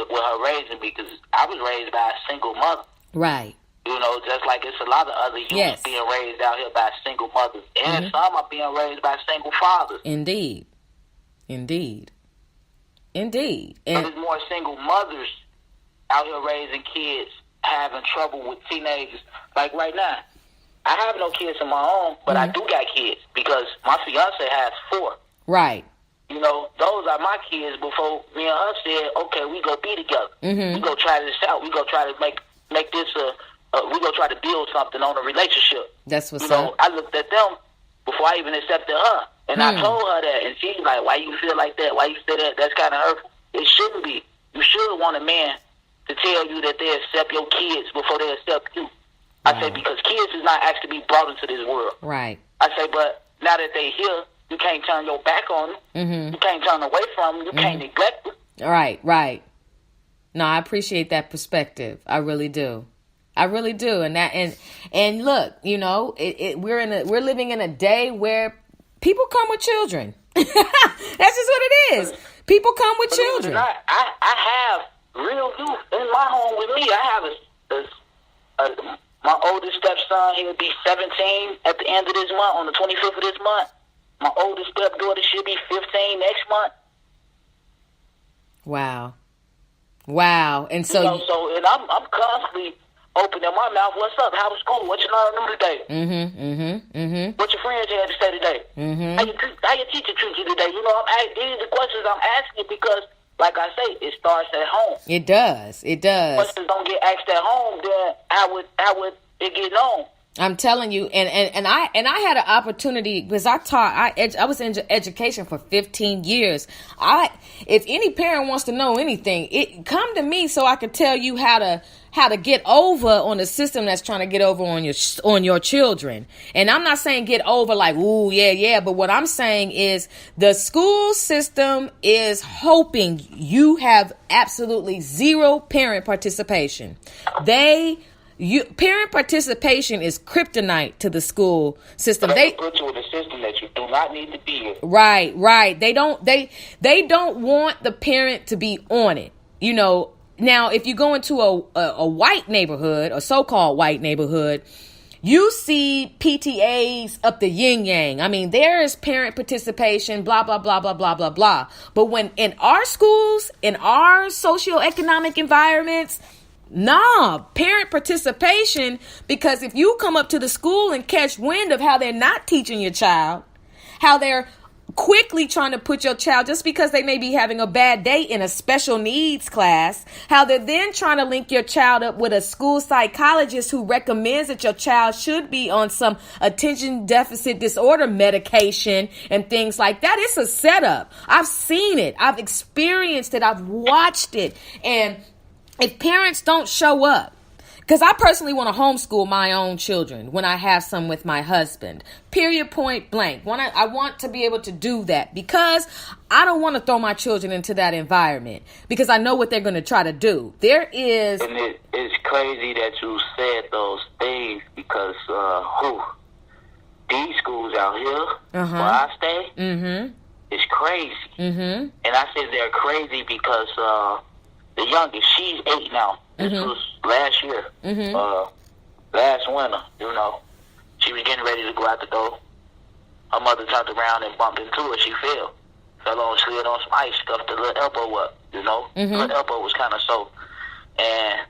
S3: with her raising me, because I was raised by a single mother.
S2: Right.
S3: Just like it's a lot of other youths being raised out here by single mothers, and some are being raised by single fathers.
S2: Indeed. And
S3: but there's more single mothers out here raising kids, having trouble with teenagers. Like right now, I have no kids of my own, but I do got kids because my fiance has 4.
S2: Right.
S3: Those are my kids before me and her said, okay, we go be together. We go try this out. We go try to make this we go try to build something on a relationship.
S2: That's what's up.
S3: I looked at them before I even accepted her. And I told her that. And she's like, why you feel like that? Why you say that? That's kind of hurtful. It shouldn't be. You should want a man to tell you that they accept your kids before they accept you. I say, because kids is not actually be brought into this world.
S2: Right.
S3: I say, but now that they here, you can't turn your back on them. You can't turn away from them. You can't neglect them.
S2: Right. No, I appreciate that perspective. I really do. And look, we're living in a day where people come with children. That's just what it is. People come with children.
S3: I have real youth in my home with me. I have my oldest stepson. He'll be 17 at the end of this month, on the 25th of this month. My oldest stepdaughter should be 15 next month.
S2: Wow. And so,
S3: and I'm constantly opening my mouth. What's up? How was school? What you learned today? What your friends had to say today? How your teacher treat you today? These are the questions I'm asking because, like I say, it starts at home.
S2: It does.
S3: Questions don't get asked at home, then how would it get known?
S2: I'm telling you, and I had an opportunity because I was in education for 15 years. If any parent wants to know anything, come to me so I can tell you how to get over on the system that's trying to get over on your children. And I'm not saying get over like, ooh, yeah, but what I'm saying is the school system is hoping you have absolutely zero parent participation. Parent participation is kryptonite to the school system.
S3: They put you in a system that you do not need to be in.
S2: Right. They don't want the parent to be on it. Now if you go into a white neighborhood, a so-called white neighborhood, you see PTAs up the yin yang. I mean, there is parent participation, blah, blah, blah, blah, blah, blah, blah. But when in our schools, in our socioeconomic environments, parent participation, because if you come up to the school and catch wind of how they're not teaching your child, how they're quickly trying to put your child, just because they may be having a bad day in a special needs class, how they're then trying to link your child up with a school psychologist who recommends that your child should be on some attention deficit disorder medication and things like that. It's a setup. I've seen it. I've experienced it. I've watched it. And if parents don't show up, because I personally want to homeschool my own children when I have some with my husband. Period, point blank. I want to be able to do that because I don't want to throw my children into that environment because I know what they're going to try to do.
S3: And it's crazy that you said those things because these schools out here where I stay, it's crazy. And I say they're crazy because the youngest, she's 8 now. This was last year, last winter, She was getting ready to go out the door. Her mother turned around and bumped into her. She fell on, slid on some ice, scuffed her little elbow up, Her elbow was kind of sore. And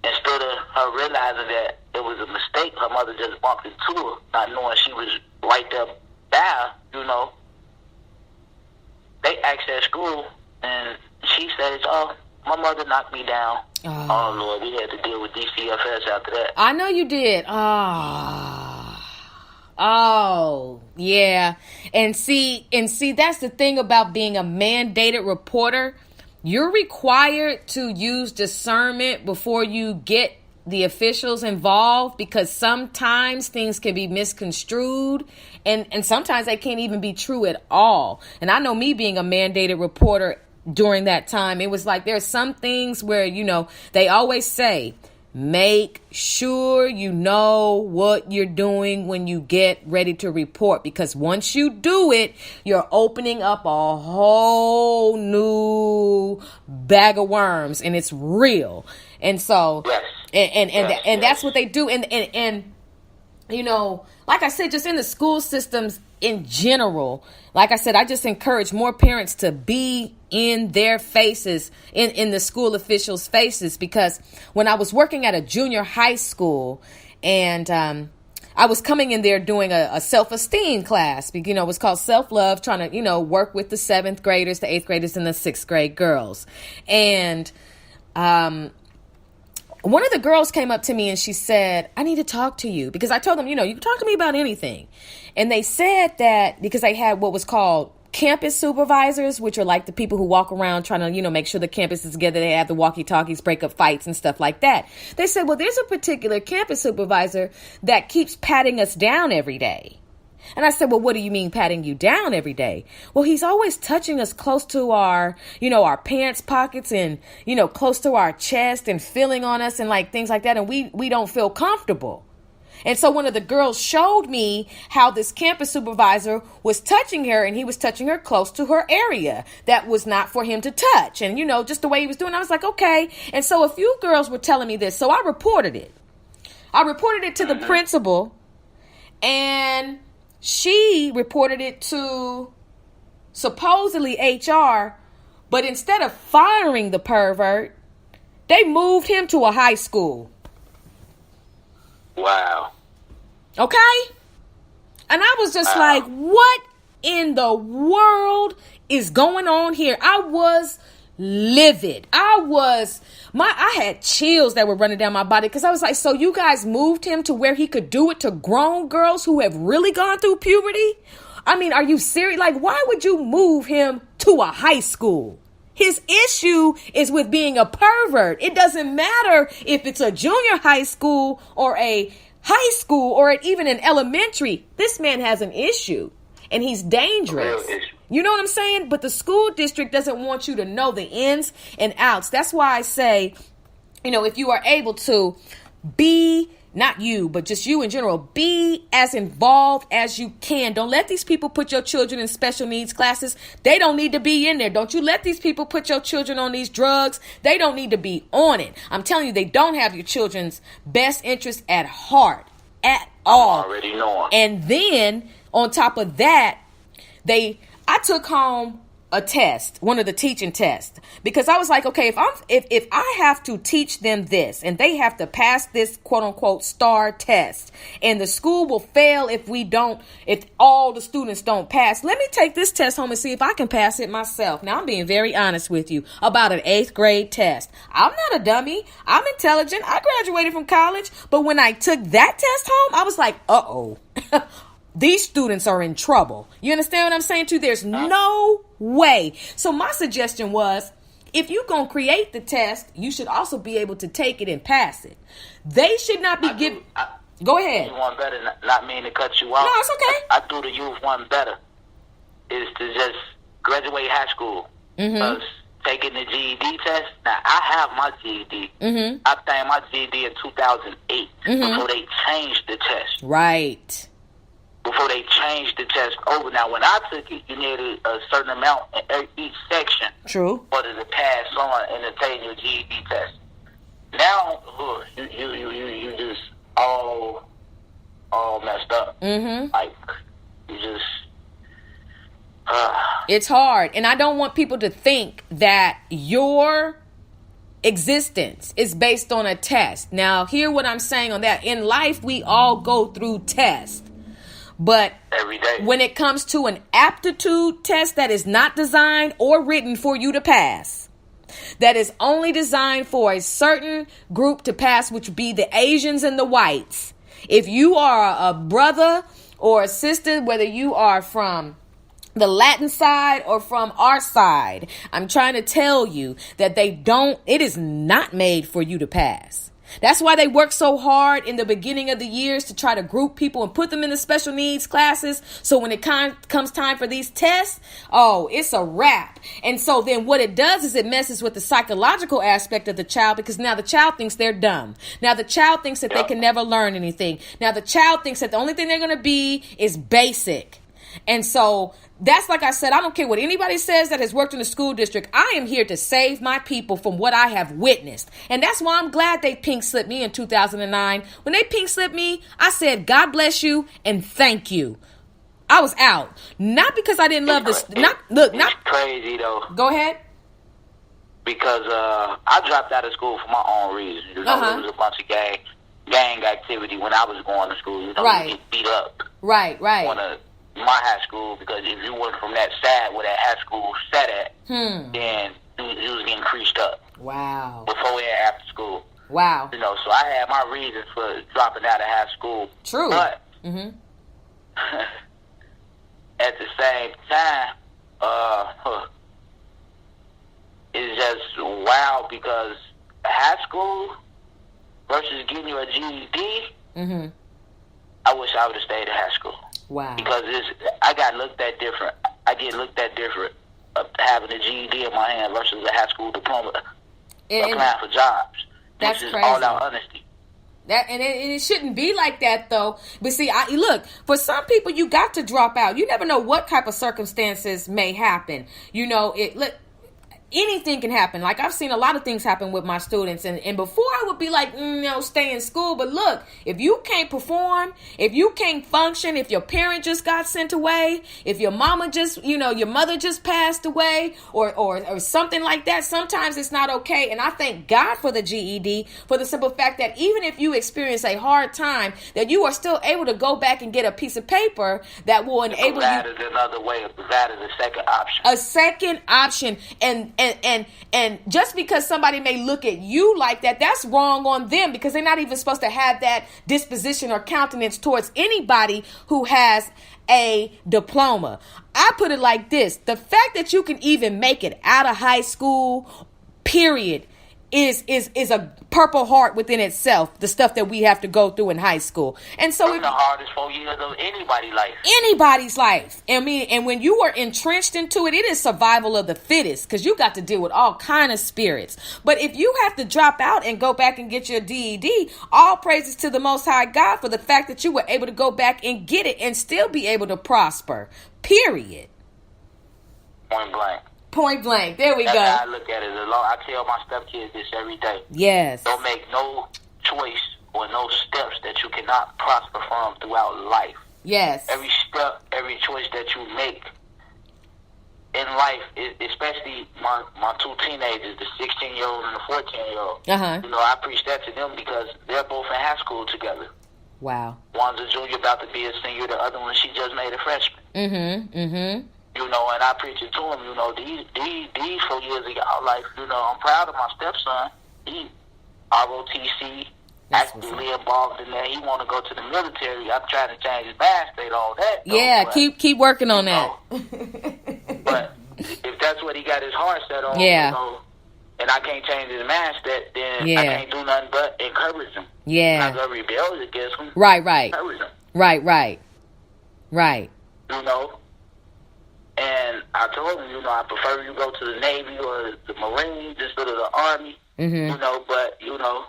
S3: instead of her realizing that it was a mistake, her mother just bumped into her, not knowing she was right there by her, They asked at school, and she says, my mother knocked me down. Oh, Lord, we had to deal with DCFS after that.
S2: I know you did. Oh, yeah. And see, that's the thing about being a mandated reporter. You're required to use discernment before you get the officials involved because sometimes things can be misconstrued and sometimes they can't even be true at all. And I know me being a mandated reporter during that time, it was like there's some things where, they always say, make sure you know what you're doing when you get ready to report, because once you do it, you're opening up a whole new bag of worms, and it's real. And so, and that's what they do. And like I said, just in the school systems in general, like I said, I just encourage more parents to be in their faces, in the school officials' faces, because when I was working at a junior high school and I was coming in there doing a self-esteem class, it was called self-love, trying to, work with the 7th graders, the 8th graders, and the 6th grade girls. And one of the girls came up to me and she said, I need to talk to you, because I told them, you can talk to me about anything. And they said that because they had what was called campus supervisors, which are like the people who walk around trying to, make sure the campus is together. They have the walkie-talkies, break up fights and stuff like that. They said, well, there's a particular campus supervisor that keeps patting us down every day. And I said, well, what do you mean patting you down every day? Well, he's always touching us close to our, our pants pockets and, close to our chest and feeling on us and like things like that. And we don't feel comfortable. And so one of the girls showed me how this campus supervisor was touching her, and he was touching her close to her area that was not for him to touch. And, just the way he was doing, I was like, okay. And so a few girls were telling me this. So I reported it. I reported it to the principal, and she reported it to supposedly HR, but instead of firing the pervert, they moved him to a high school.
S3: Wow.
S2: Okay? And I was just like, what in the world is going on here? I was livid. I had chills that were running down my body because I was like, so you guys moved him to where he could do it to grown girls who have really gone through puberty? I mean, are you serious? Like, why would you move him to a high school? His issue is with being a pervert. It doesn't matter if it's a junior high school or a high school or even an elementary. This man has an issue and he's dangerous. You know what I'm saying? But the school district doesn't want you to know the ins and outs. That's why I say, if you are able to be, not you, but just you in general, be as involved as you can. Don't let these people put your children in special needs classes. They don't need to be in there. Don't you let these people put your children on these drugs. They don't need to be on it. I'm telling you, they don't have your children's best interest at heart at all.
S3: I'm already knowing.
S2: And then on top of that, I took home a test, one of the teaching tests, because I was like, okay, if I have to teach them this and they have to pass this quote unquote STAR test, and the school will fail if all the students don't pass, let me take this test home and see if I can pass it myself. Now, I'm being very honest with you about an 8th grade test. I'm not a dummy. I'm intelligent. I graduated from college, but when I took that test home, I was like, uh-oh. These students are in trouble. You understand what I'm saying too? There's no way. So my suggestion was, if you're going to create the test, you should also be able to take it and pass it. They should not be given... Go ahead.
S3: You one better, not mean to cut you off.
S2: No, it's okay.
S3: I do the youth one better, is to just graduate high school. Because taking the GED test, now I have my GED. I obtained my GED in 2008 before they changed the test.
S2: Right.
S3: Before they changed the test over. Now, when I took it, you needed a certain amount in each section.
S2: True.
S3: For to pass on and obtain your GED test. Now, you just all messed up. Like, you just...
S2: It's hard. And I don't want people to think that your existence is based on a test. Now, hear what I'm saying on that. In life, we all go through tests. But
S3: every day,
S2: when it comes to an aptitude test that is not designed or written for you to pass, that is only designed for a certain group to pass, which would be the Asians and the whites. If you are a brother or a sister, whether you are from the Latin side or from our side, I'm trying to tell you that it is not made for you to pass. That's why they work so hard in the beginning of the years to try to group people and put them in the special needs classes. So when it comes time for these tests, it's a wrap. And so then what it does is it messes with the psychological aspect of the child, because now the child thinks they're dumb. Now the child thinks that they can never learn anything. Now the child thinks that the only thing they're going to be is basic. And so that's, like I said, I don't care what anybody says that has worked in the school district. I am here to save my people from what I have witnessed. And that's why I'm glad they pink slipped me in 2009. When they pink slipped me, I said, God bless you and thank you. I was out. Not because I didn't love this.
S3: It's crazy though.
S2: Go ahead.
S3: Because I dropped out of school for my own reasons. You know, there was a bunch of gang activity when I was going to school. You know, you get beat up.
S2: Right.
S3: My high school, because if you went from that side where that high school sat at, then you was getting creased up.
S2: Wow.
S3: Before and after school.
S2: Wow.
S3: You know, so I had my reasons for dropping out of high school.
S2: True.
S3: But at the same time, it's just wild, because high school versus getting you a GED, I wish I would have stayed in high school.
S2: Wow.
S3: Because I got looked at different. I get looked at different having a GED in my hand versus a high school diploma applying for jobs.
S2: That's
S3: crazy.
S2: Crazy.
S3: All out honesty.
S2: It shouldn't be like that, though. But see, look, for some people, you got to drop out. You never know what type of circumstances may happen. You know, anything can happen. Like, I've seen a lot of things happen with my students. And before I would be like, stay in school. But look, if you can't perform, if you can't function, if your parent just got sent away, if your mama your mother just passed away or something like that, sometimes it's not okay. And I thank God for the GED, for the simple fact that even if you experience a hard time, that you are still able to go back and get a piece of paper that will enable you.
S3: That is another way. That is a second option.
S2: A second option. And just because somebody may look at you like that, that's wrong on them, because they're not even supposed to have that disposition or countenance towards anybody who has a diploma. I put it like this: the fact that you can even make it out of high school, period, is a Purple Heart within itself, the stuff that we have to go through in high school. And so
S3: it's the hardest 4 years of
S2: anybody's life. And when you are entrenched into it, it is survival of the fittest, because you got to deal with all kind of spirits. But if you have to drop out and go back and get your DED, all praises to the Most High God for the fact that you were able to go back and get it and still be able to prosper, period. Point blank. There we go.
S3: That's how I look at it. I tell my stepkids this every day.
S2: Yes.
S3: Don't make no choice or no steps that you cannot prosper from throughout life.
S2: Yes.
S3: Every step, every choice that you make in life, especially my two teenagers, the 16-year-old and the 14-year-old. You know, I preach that to them because they're both in high school together.
S1: Wow.
S3: One's a junior, about to be a senior. The other one, she just made a freshman. You know, and I preach it to them. You know, these 4 years of y'all life. You know, I'm proud of my stepson. He ROTC. Actively involved in that. He want to go to the military. I'm trying to change his mind state, all that.
S1: Yeah, but, keep working on that.
S3: But if that's what he got his heart set on,
S1: yeah.
S3: You know, and I can't change his mind state, then I can't do nothing but encourage him.
S1: Yeah.
S3: I'm not gonna rebel against him.
S1: Right.
S3: Encourage him.
S1: Right.
S3: You know. And I told him, you know, I prefer you go to the Navy or the Marines instead of the Army. You know, but you know.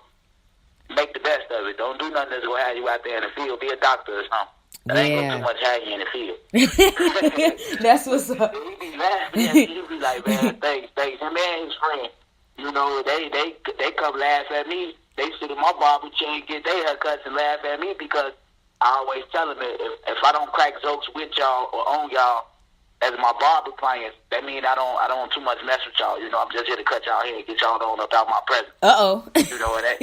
S3: Make the best of it. Don't do nothing that's going to have you out there in the field. Be a doctor or something. That ain't going to too much have you in the field.
S1: That's what's up.
S3: He be laughing. He be like, man, thanks. And man, his friend, you know, they come laugh at me. They sit in my barber chair and get their haircuts and laugh at me because I always tell them if I don't crack jokes with y'all or on y'all, as my barber clients, that means I don't too much mess with y'all. You know, I'm just here to cut y'all hair and get y'all on up out my presence.
S1: You
S3: know, and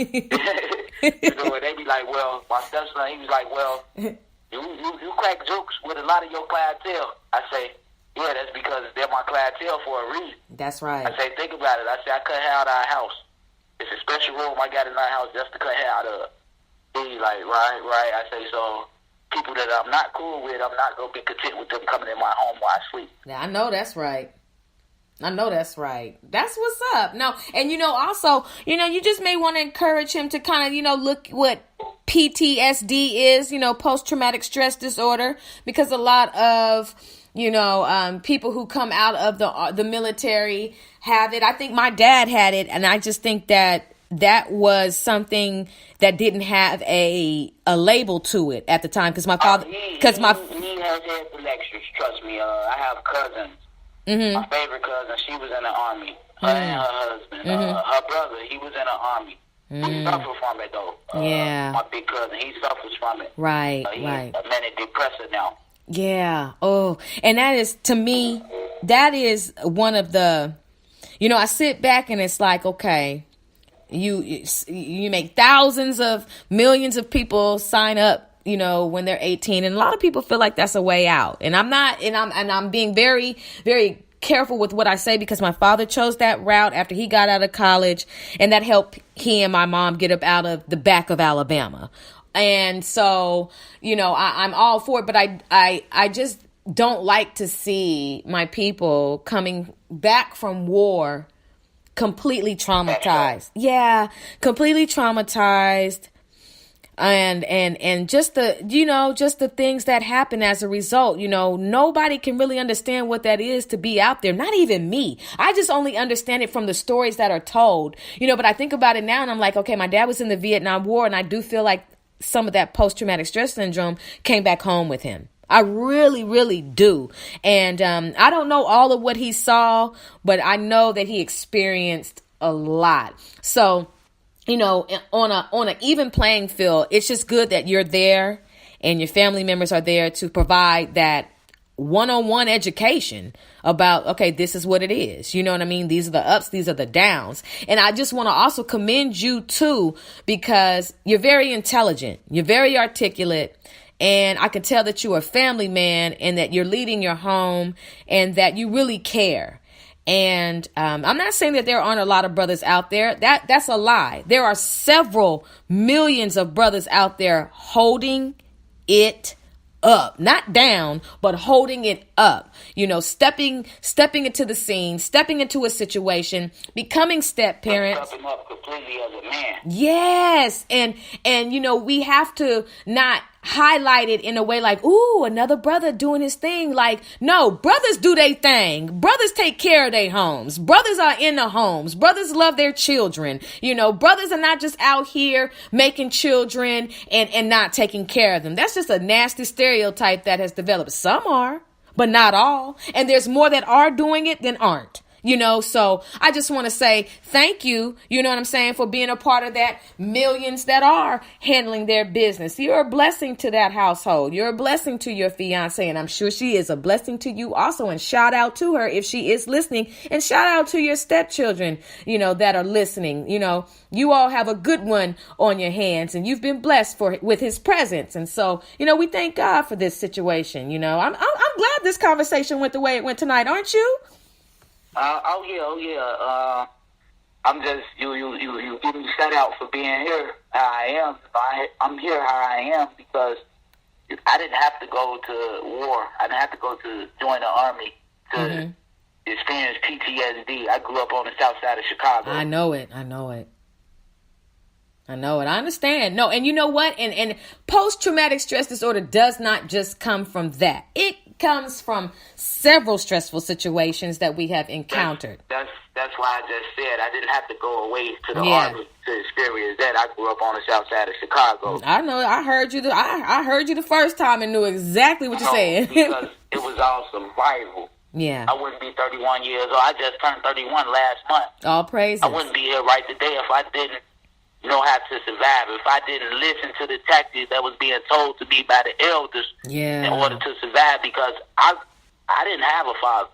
S3: you know, and they be like, well, my stepson, he was like, well, you crack jokes with a lot of your clientele. I say, yeah, that's because they're my clientele for a reason.
S1: That's right.
S3: I say, think about it. I say, I cut hair out of our house. It's a special room I got in our house just to cut hair out of. He's like, right. I say, so people that I'm not cool with, I'm not going to be content with them coming in my home while I sleep.
S1: Yeah, I know that's right. That's what's up. No, and you know, also, you know, you just may want to encourage him to kind of, you know, look what PTSD is, you know, post-traumatic stress disorder, because a lot of, you know, people who come out of the military have it. I think my dad had it, and I just think that was something that didn't have a label to it at the time, because my father,
S3: he has had the lectures. Trust me, I have cousins. My favorite cousin, she was in the Army. Her and her husband, her brother, he was in the Army. He suffered from it though. My big cousin, he suffers from it.
S1: Right.
S3: He's a manic depressor now.
S1: Yeah. Oh, and that is, to me, that is one of the, you know, I sit back and it's like, okay, you make thousands of millions of people sign up, you know, when they're 18, and a lot of people feel like that's a way out. And I'm being very, very careful with what I say, because my father chose that route after he got out of college, and that helped he and my mom get up out of the back of Alabama. And so, you know, I'm all for it, but I just don't like to see my people coming back from war completely traumatized. Yeah, completely traumatized. And just the, you know, just the things that happen as a result. You know, nobody can really understand what that is to be out there. Not even me. I just only understand it from the stories that are told, you know, but I think about it now and I'm like, okay, my dad was in the Vietnam War, and I do feel like some of that post-traumatic stress syndrome came back home with him. I really, really do. And I don't know all of what he saw, but I know that he experienced a lot. So, you know, on an even playing field, it's just good that you're there and your family members are there to provide that one-on-one education about, okay, this is what it is. You know what I mean? These are the ups, these are the downs. And I just want to also commend you too, because you're very intelligent. You're very articulate. And I can tell that you're a family man and that you're leading your home and that you really care. And I'm not saying that there aren't a lot of brothers out there. That's a lie. There are several millions of brothers out there holding it up, not down, but holding it up, you know, stepping into the scene, stepping into a situation, becoming step parents.
S3: Stepping up completely as a man.
S1: Yes. And, you know, we have to not highlight it in a way like, ooh, another brother doing his thing. Like, no, brothers do their thing. Brothers take care of their homes. Brothers are in the homes. Brothers love their children. You know, brothers are not just out here making children and not taking care of them. That's just a nasty stereotype that has developed. Some are, but not all. And there's more that are doing it than aren't.
S2: So I just want to say thank you, you know what I'm saying, for being a part of that millions that are handling their business. You're a blessing to that household. You're a blessing to your fiance, and I'm sure she is a blessing to you also. And shout out to her if she is listening, and shout out to your stepchildren, that are listening. You all have a good one on your hands, and you've been blessed with his presence. And so, we thank God for this situation. I'm glad this conversation went the way it went tonight, aren't you?
S3: Oh yeah. I'm just you give me shout out for being here. How I am. I'm here how I am because I didn't have to go to war. I didn't have to go to join the army to experience PTSD. I grew up on the south side of Chicago.
S2: I know it. I understand. No, and you know what? And post-traumatic stress disorder does not just come from that. It comes from several stressful situations that we have encountered.
S3: That's why I just said I didn't have to go away to the army to experience that. I grew up on the south side of Chicago.
S2: I know. I heard you. I heard you the first time and knew exactly what you're saying.
S3: Because it was all survival.
S2: Yeah.
S3: I wouldn't be 31 years old. I just turned 31 last month.
S2: All praises.
S3: I wouldn't be here right today if I didn't know how to survive. If I didn't listen to the tactics that was being told to me by the elders in order to survive, because I didn't have a father.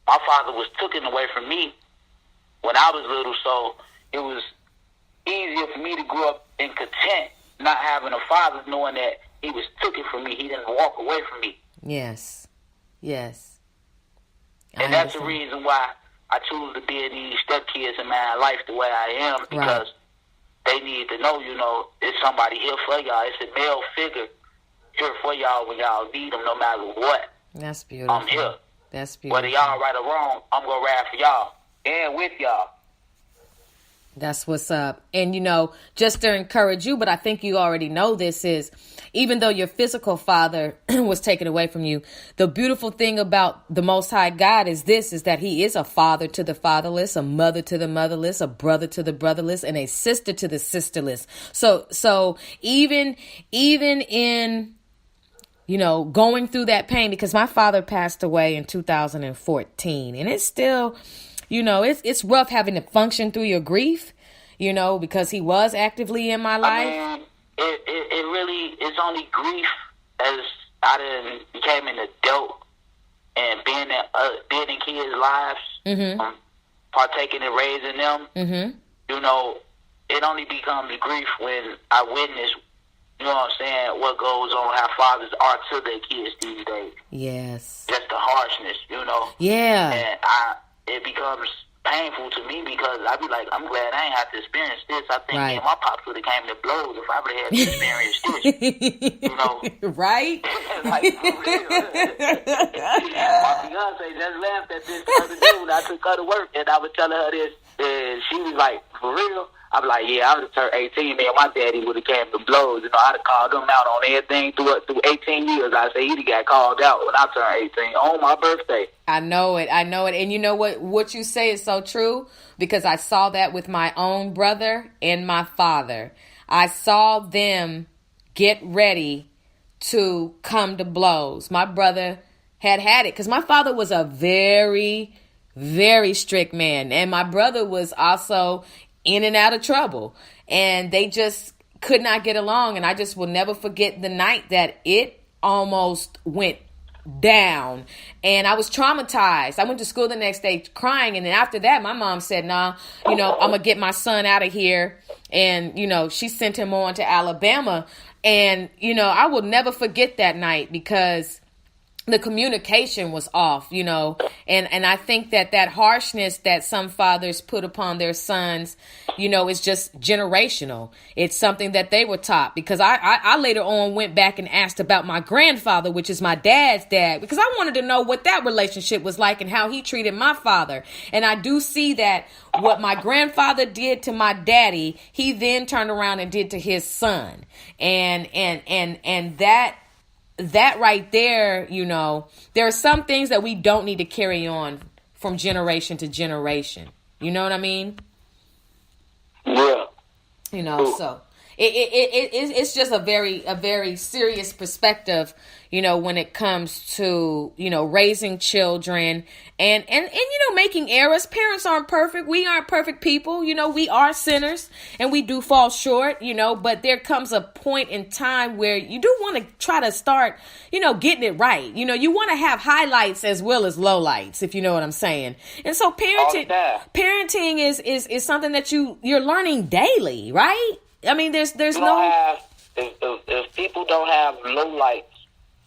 S3: My father was taken away from me when I was little, so it was easier for me to grow up in content, not having a father, knowing that he was taken from me. He didn't walk away from me.
S2: Yes.
S3: And that's the reason why I choose to be in these stepkids in my life the way I am, because they need to know, it's somebody here for y'all. It's a male figure here for y'all when y'all need them, no matter what.
S2: That's beautiful.
S3: I'm here.
S2: That's beautiful.
S3: Whether y'all right or wrong, I'm going to ride for y'all and with y'all.
S2: That's what's up. And, just to encourage you, but I think you already know this, is even though your physical father was taken away from you, the beautiful thing about the Most High God is that he is a father to the fatherless, a mother to the motherless, a brother to the brotherless, and a sister to the sisterless. So even in, going through that pain, because my father passed away in 2014, and it's still, it's rough having to function through your grief, because he was actively in my life.
S3: I mean, it really is only grief as I became an adult and being in kids' lives, partaking in raising them. It only becomes grief when I witness, what goes on, how fathers are to their kids these days.
S2: Yes.
S3: Just the harshness,
S2: Yeah.
S3: And it becomes painful to me because I be like, I'm glad I ain't have to experience this. I think me and my pops would have came to blows if I would have had to experience this.
S2: Right?
S3: Like, for real. My fiance just laughed at this the other day when I took her to work and I was telling her this, and she was like, for real? I was like, yeah, I would have turned 18, man. My daddy would have came to blows. I'd have called him out on everything through 18 years. I say he'd got called out when I turned 18 on my birthday.
S2: I know it. And you know what you say is so true, because I saw that with my own brother and my father. I saw them get ready to come to blows. My brother had it because my father was a very, very strict man. And my brother was also in and out of trouble, and they just could not get along. And I just will never forget the night that it almost went down, and I was traumatized. I went to school the next day crying, and then after that my mom said, nah, I'm gonna get my son out of here, and she sent him on to Alabama. And I will never forget that night because the communication was off, and I think that harshness that some fathers put upon their sons, is just generational. It's something that they were taught, because I later on went back and asked about my grandfather, which is my dad's dad, because I wanted to know what that relationship was like and how he treated my father. And I do see that what my grandfather did to my daddy, he then turned around and did to his son. And that right there, there are some things that we don't need to carry on from generation to generation. You know what I mean?
S3: Yeah.
S2: So it's just a very serious perspective, when it comes to, raising children and making errors. Parents aren't perfect. We aren't perfect people. We are sinners and we do fall short, but there comes a point in time where you do want to try to start, getting it right. You want to have highlights as well as lowlights, if you know what I'm saying. And so parenting is something that you're learning daily, right? I mean, there's
S3: if people don't have low lights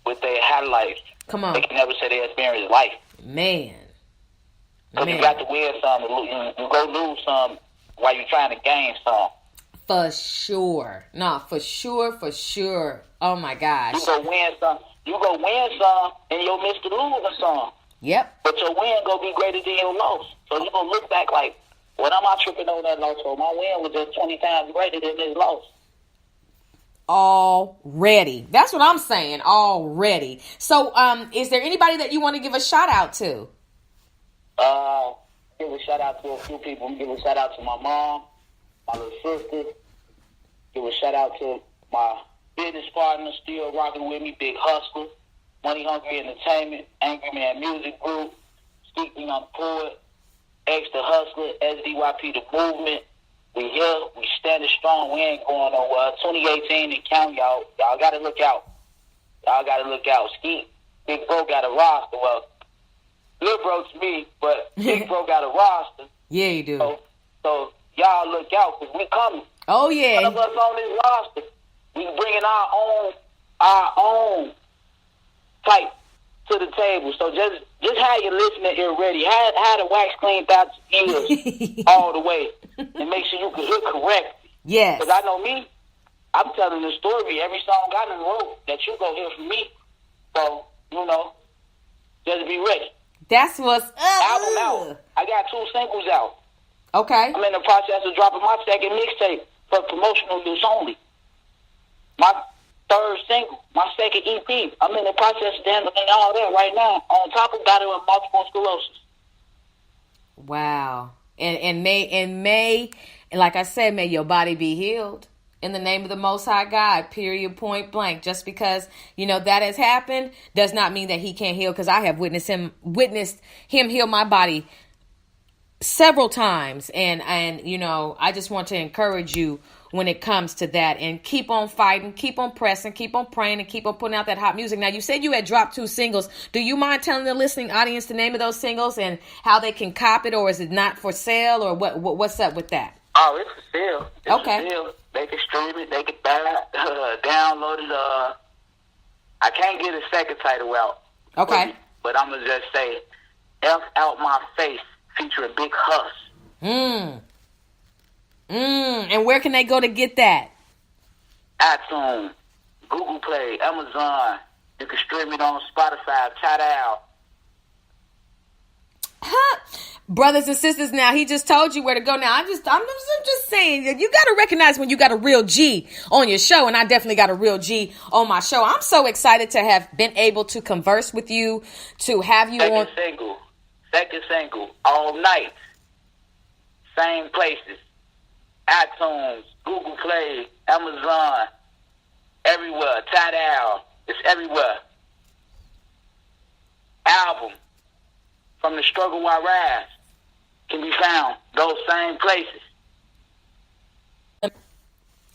S3: with their highlights,
S2: come on,
S3: they can never say they experience life.
S2: Man.
S3: Because you got to win some, you go lose some while you're trying to gain some.
S2: For sure. No, for sure. Oh my gosh.
S3: You go win some, and you'll miss the losing some.
S2: Yep.
S3: But your win gonna be greater than your loss. So you're gonna look back like, what am I tripping on that loss for? My win was just 20 times greater than this loss.
S2: Already. That's what I'm saying. Already. So, is there anybody that you want to give a shout out to?
S3: Give a shout out to a few people. Give a shout out to my mom, my little sister. Give a shout out to my business partner, still rocking with me, Big Hustler, Money Hungry Entertainment, Angry Man Music Group, Speaking on Poet, Extra Hustler, SDYP The Movement. We here, we standing strong. We ain't going nowhere. 2018 and count, y'all. Y'all gotta look out. Ski, Big Bro got a roster. Well, Lil Bro's me, but Big Bro got a roster.
S2: Yeah, you do.
S3: So y'all look out, because we coming.
S2: Oh, yeah.
S3: One of us on this roster, we bringing our own type to the table. So just have your listening ear ready. Have the wax cleaned out your ears all the way, and make sure you can hear correctly.
S2: Yes.
S3: Because I know me, I'm telling the story. Every song I done wrote that you go hear from me. So, just be ready.
S2: That's what's up.
S3: Album out. I got 2 singles out.
S2: Okay.
S3: I'm in the process of dropping my second mixtape for promotional use only. My 3rd single, my 2nd EP. I'm in the process of handling all that right now. On top of battle with multiple sclerosis.
S2: Wow. And may, like I said, may your body be healed. In the name of the Most High God, period, point blank. Just because, that has happened does not mean that he can't heal, because I have witnessed him heal my body several times. And I just want to encourage you when it comes to that, and keep on fighting, keep on pressing, keep on praying, and keep on putting out that hot music. Now, you said you had dropped 2 singles. Do you mind telling the listening audience the name of those singles and how they can cop it, or is it not for sale, or what's up with that?
S3: Oh, it's for sale.
S2: Okay.
S3: For sale. They can stream it. They can download it. I can't get a second title out.
S2: Okay.
S3: But I'm going to just say, F Out My Face, featuring Big Huss.
S2: And where can they go to get that?
S3: iTunes, Google Play, Amazon. You can stream it on Spotify, Tidal.
S2: Brothers and sisters, now he just told you where to go. Now I'm just saying, you got to recognize when you got a real G on your show, and I definitely got a real G on my show. I'm so excited to have been able to converse with you, to have you on.
S3: Second single, all night, same places, iTunes, Google Play, Amazon, everywhere, Tidal, it's everywhere. Album, From the Struggle I Rise, can be found those same places.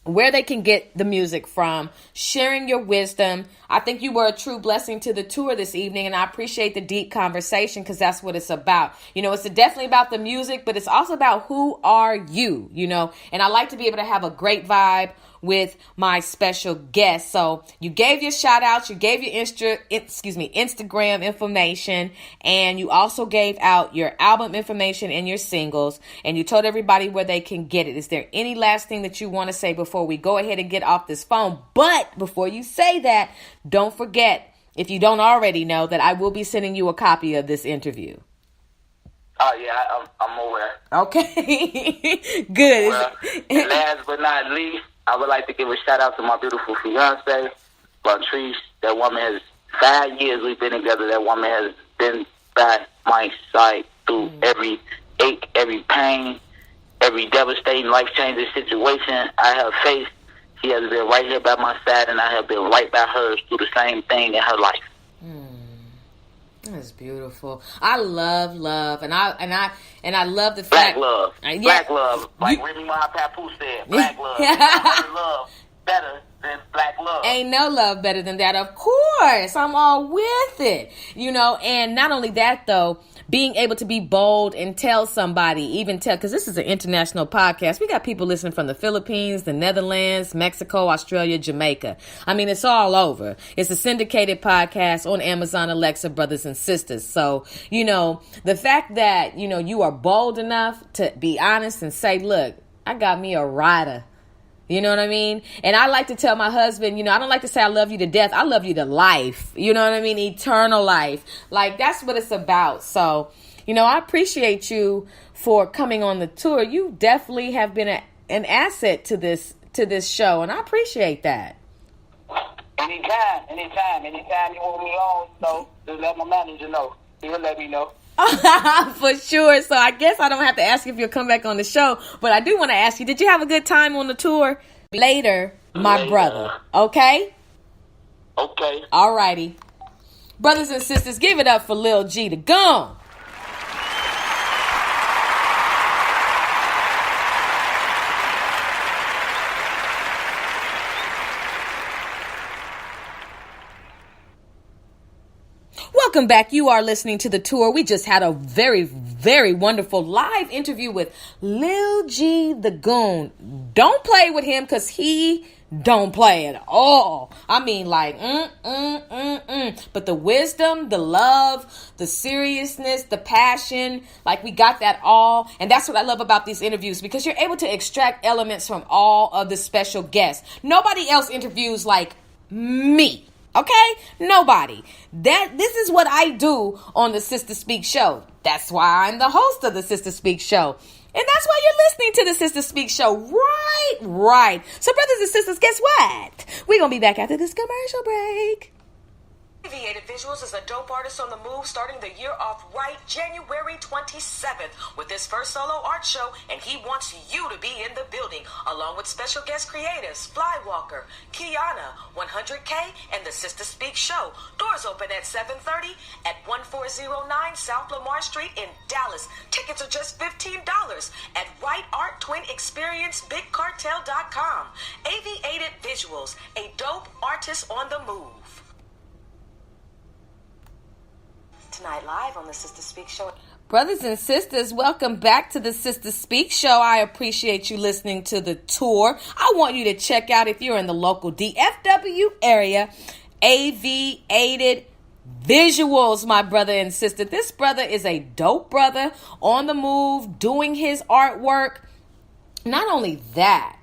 S2: Where they can get the music from, sharing your wisdom. I think you were a true blessing to the tour this evening, and I appreciate the deep conversation, because that's what it's about. It's definitely about the music, but it's also about who are you, and I like to be able to have a great vibe with my special guest. So you gave your shout outs, you gave your Instagram information, and you also gave out your album information and your singles, and you told everybody where they can get it. Is there any last thing that you want to say before we go ahead and get off this phone? But before you say that, don't forget, if you don't already know, that I will be sending you a copy of this interview.
S3: Oh, yeah, I'm aware.
S2: Okay. Good.
S3: Well, and last but not least, I would like to give a shout out to my beautiful fiance, Latrice. That woman has 5 years we've been together. That woman has been by my side through every ache, every pain, every devastating, life-changing situation I have faced. She has been right here by my side, and I have been right by hers through the same thing in her life.
S2: That's beautiful. I love, and I love the
S3: Black
S2: fact.
S3: love,
S2: Yeah.
S3: black love, like Remy Ma Papoose said. Black love, no love better than black love.
S2: Ain't no love better than that. Of course, I'm all with it. And not only that though, being able to be bold and tell somebody, because this is an international podcast. We got people listening from the Philippines, the Netherlands, Mexico, Australia, Jamaica. I mean, it's all over. It's a syndicated podcast on Amazon Alexa, brothers and sisters. So, the fact that, you are bold enough to be honest and say, look, I got me a rider. You know what I mean? And I like to tell my husband, I don't like to say I love you to death. I love you to life. You know what I mean? Eternal life. Like, that's what it's about. So, I appreciate you for coming on the tour. You definitely have been an asset to this show, and I appreciate that.
S3: Anytime you want me on, just let my manager know. He'll let me know.
S2: For sure. So I guess I don't have to ask you if you'll come back on the show, but I do want to ask you, did you have a good time on the tour? Later, my brother. Okay?
S3: Okay.
S2: All righty. Brothers and sisters, give it up for Lil G, the Goon. Welcome back. You are listening to The Tour. We just had a very, very wonderful live interview with Lil G, the Goon. Don't play with him because he don't play at all. I mean, like, But the wisdom, the love, the seriousness, the passion, like, we got that all. And that's what I love about these interviews, because you're able to extract elements from all of the special guests. Nobody else interviews like me. Okay? Nobody. This is what I do on the Sister Speak show. That's why I'm the host of the Sister Speak show. And that's why you're listening to the Sister Speak show. Right. So, brothers and sisters, guess what? We're going to be back after this commercial break.
S1: Aviated Visuals is a dope artist on the move, starting the year off right January 27th with his first solo art show, and he wants you to be in the building, along with special guest creatives Flywalker, Kiana, 100K, and the Sister Speak show. Doors open at 7:30 at 1409 South Lamar Street in Dallas. Tickets are just $15 at Right Art Twin Experience BigCartel.com. Aviated Visuals, a dope artist on the move. Tonight live on the Sister Speak show.
S2: Brothers and sisters, welcome back to the Sister Speak show. I appreciate you listening to the tour. I want you to check out, if you're in the local DFW area, Aviated Visuals, my brother and sister. This brother is a dope brother on the move, doing his artwork. Not only that,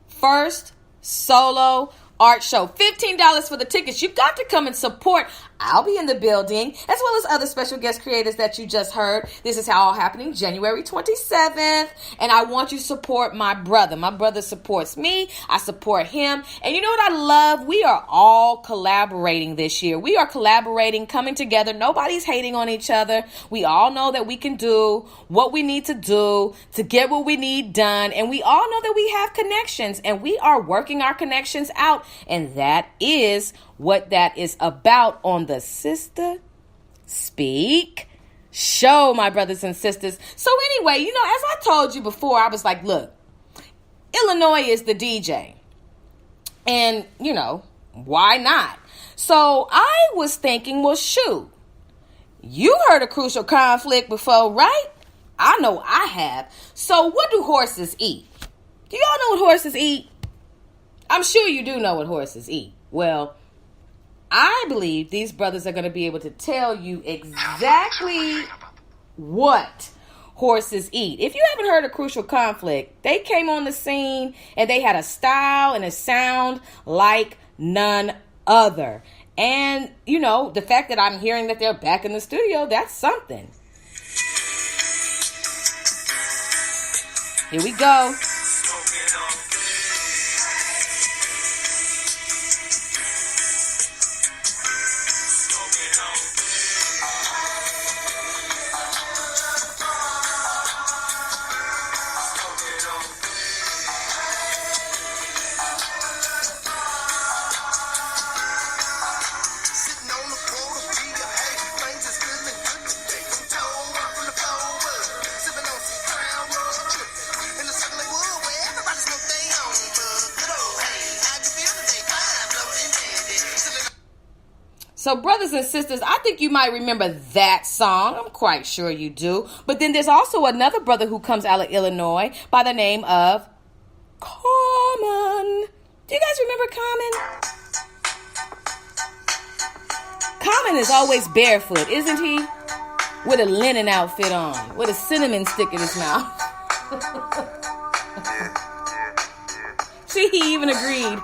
S2: first solo art show, $15 for the tickets. You got to come and support. I'll be in the building, as well as other special guest creators that you just heard. This is all happening January 27th. And I want you to support my brother. My brother supports me. I support him. And you know what I love? We are all collaborating this year. We are collaborating, coming together. Nobody's hating on each other. We all know that we can do what we need to do to get what we need done. And we all know that we have connections, and we are working our connections out. And that is what that is about on the Sister Speak show, my brothers and sisters. So anyway, as I told you before, I was like, look, Illinois is the DJ. And, why not? So I was thinking, well, shoot, you heard of Crucial Conflict before, right? I know I have. So what do horses eat? Do y'all know what horses eat? I'm sure you do know what horses eat. Well, I believe these brothers are going to be able to tell you exactly what horses eat. If you haven't heard of Crucial Conflict, they came on the scene and they had a style and a sound like none other. And, the fact that I'm hearing that they're back in the studio, that's something. Here we go. So, brothers and sisters, I think you might remember that song. I'm quite sure you do. But then there's also another brother who comes out of Illinois by the name of Common. Do you guys remember Common? Common is always barefoot, isn't he? With a linen outfit on, with a cinnamon stick in his mouth. See, he even agreed.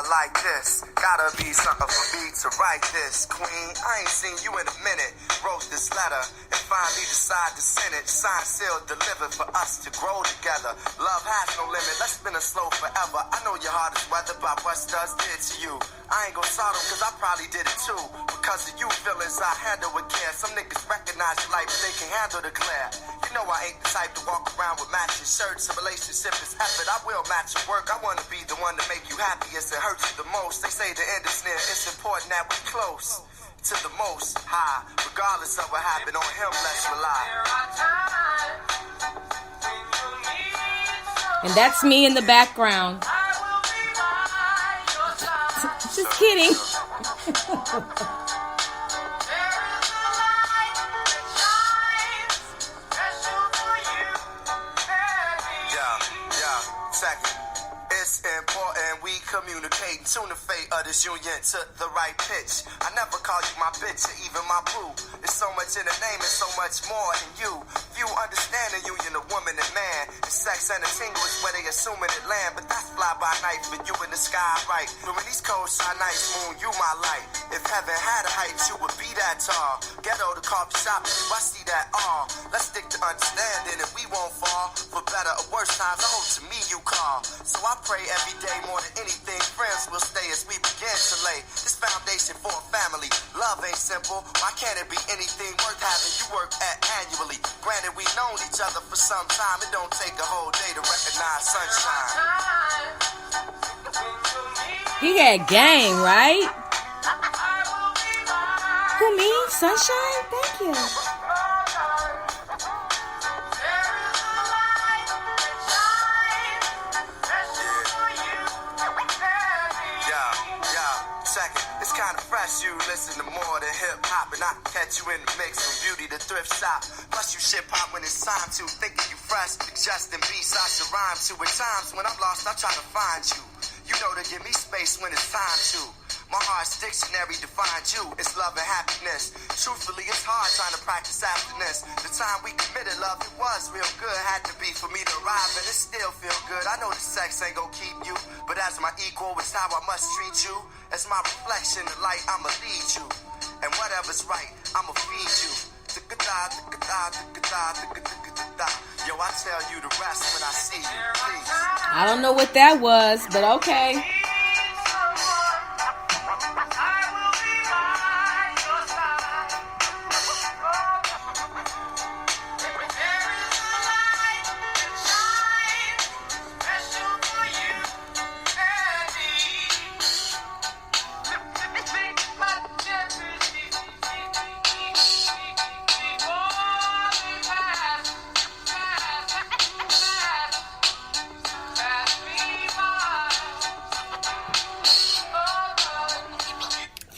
S4: Like this, gotta be something for me to write this. Queen, I ain't seen you in a minute. Wrote this letter and finally decide to send it. Signed, sealed, delivered for us to grow together. Love has no limit, let's spin a slow forever. I know your heart is weathered by what does did to you. I ain't gon' start them cause I probably did it too. Because of you feelings I handle with care. Some niggas recognize your life, they can handle the glare. You know I ain't the type to walk around with matching shirts. A relationship is effort, I will match your work. I wanna be the one to make you happiest and hurt you the most. They say the end is near, it's important that we close to the most high. Regardless of what happened, on him let's rely.
S2: And that's me in the background. Just kidding.
S4: It's important we communicate and tune the fate of this union to the right pitch. I never call you my bitch or even my boo. There's so much in the name and so much more in you. Few understand the union of woman and man. The sex and the tingle is where they assuming it land. But that's fly by night for you in the sky, right? But when these cold shine nights, moon, you my light. If heaven had a height, you would be that tall. Ghetto to coffee shop, you, I see that all. Let's stick to understanding if we won't fall. For better or worse times, I hope to me you call. So I pray every day more than anything, friends will stay as we begin to lay this foundation for a family. Love ain't simple. Why can't it be anything worth having you work at annually? Granted, we known each other for some time. It don't take a whole day to recognize sunshine.
S2: He had game, right? Who, me? Sunshine? Thank you.
S4: It's kinda fresh, you listen to more than hip-hop. And I catch you in the mix from beauty to thrift shop. Plus you ship hop when it's time to. Thinking you fresh, suggesting beats I should rhyme to. At times when I'm lost, I try to find you. You know to give me space when it's time to. My heart's dictionary defines you. It's love and happiness. Truthfully, it's hard trying to practice happiness. The time we committed love, it was real good. Had to be for me to arrive, and it still feel good. I know the sex ain't gonna keep you, but as my equal, it's how I must treat you. As my reflection, the light, I'ma lead you. And whatever's right, I'ma feed you. Yo, I tell you the rest when I see you, please.
S2: I don't know what that was, but okay.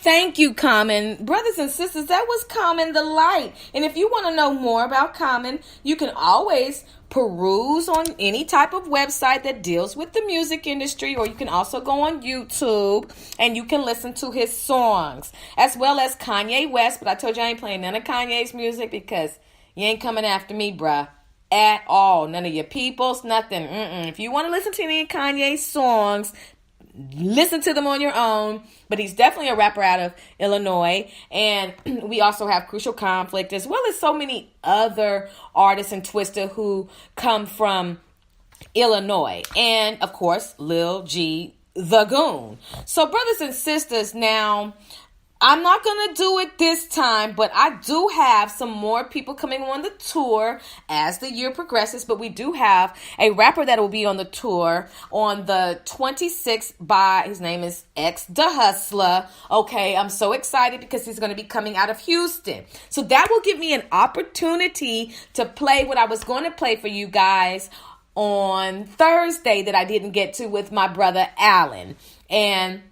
S2: Thank you, Common. Brothers and sisters, that was Common the Light. And if you want to know more about Common, you can always peruse on any type of website that deals with the music industry, or you can also go on YouTube and you can listen to his songs, as well as Kanye West. But I told you I ain't playing none of Kanye's music because you ain't coming after me, bruh. At all. None of your peoples, nothing. If you want to listen to any of Kanye's songs, listen to them on your own. But he's definitely a rapper out of Illinois. And we also have Crucial Conflict, as well as so many other artists in Twista who come from Illinois. And, of course, Lil G, the Goon. So, brothers and sisters, now, I'm not going to do it this time, but I do have some more people coming on the tour as the year progresses. But we do have a rapper that will be on the tour on the 26th his name is X the Hustler. Okay, I'm so excited because he's going to be coming out of Houston. So that will give me an opportunity to play what I was going to play for you guys on Thursday that I didn't get to with my brother Alan. And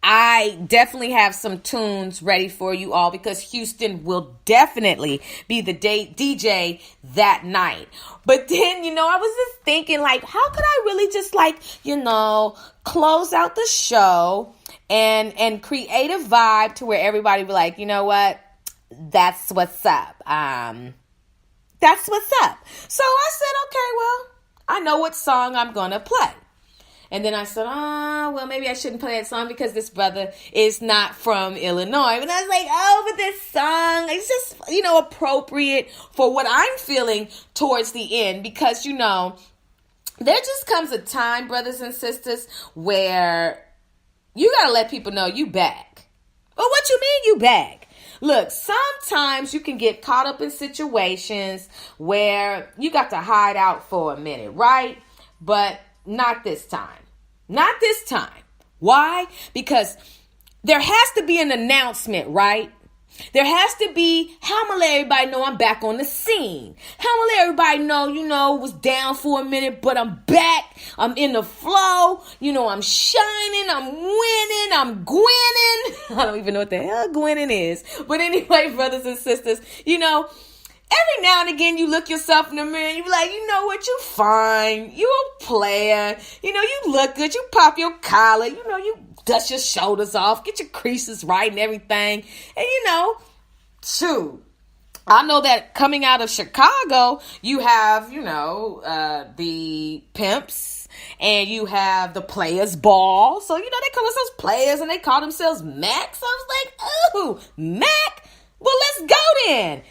S2: I definitely have some tunes ready for you all because Houston will definitely be the DJ that night. But then, I was just thinking, like, how could I really just, like, close out the show and create a vibe to where everybody be like, you know what? That's what's up. That's what's up. So I said, okay, well, I know what song I'm going to play. And then I said, well, maybe I shouldn't play that song because this brother is not from Illinois. And I was like, but this song, it's just, appropriate for what I'm feeling towards the end. Because, there just comes a time, brothers and sisters, where you got to let people know you back. Well, what you mean you back? Look, sometimes you can get caught up in situations where you got to hide out for a minute, right? But not this time. Not this time. Why? Because there has to be an announcement, right? There has to be, how I'm going to let everybody know I'm back on the scene. How I'm going to let everybody know, was down for a minute, but I'm back. I'm in the flow. I'm shining. I'm winning. I'm gwinning. I don't even know what the hell gwinning is. But anyway, brothers and sisters, every now and again, you look yourself in the mirror and you be like, you know what, you fine. You a player. You look good. You pop your collar. You dust your shoulders off. Get your creases right and everything. And, shoot. I know that coming out of Chicago, you have, the pimps and you have the players ball. So, they call themselves players and they call themselves Mac. So I was like, ooh, Mac? Well, let's go then.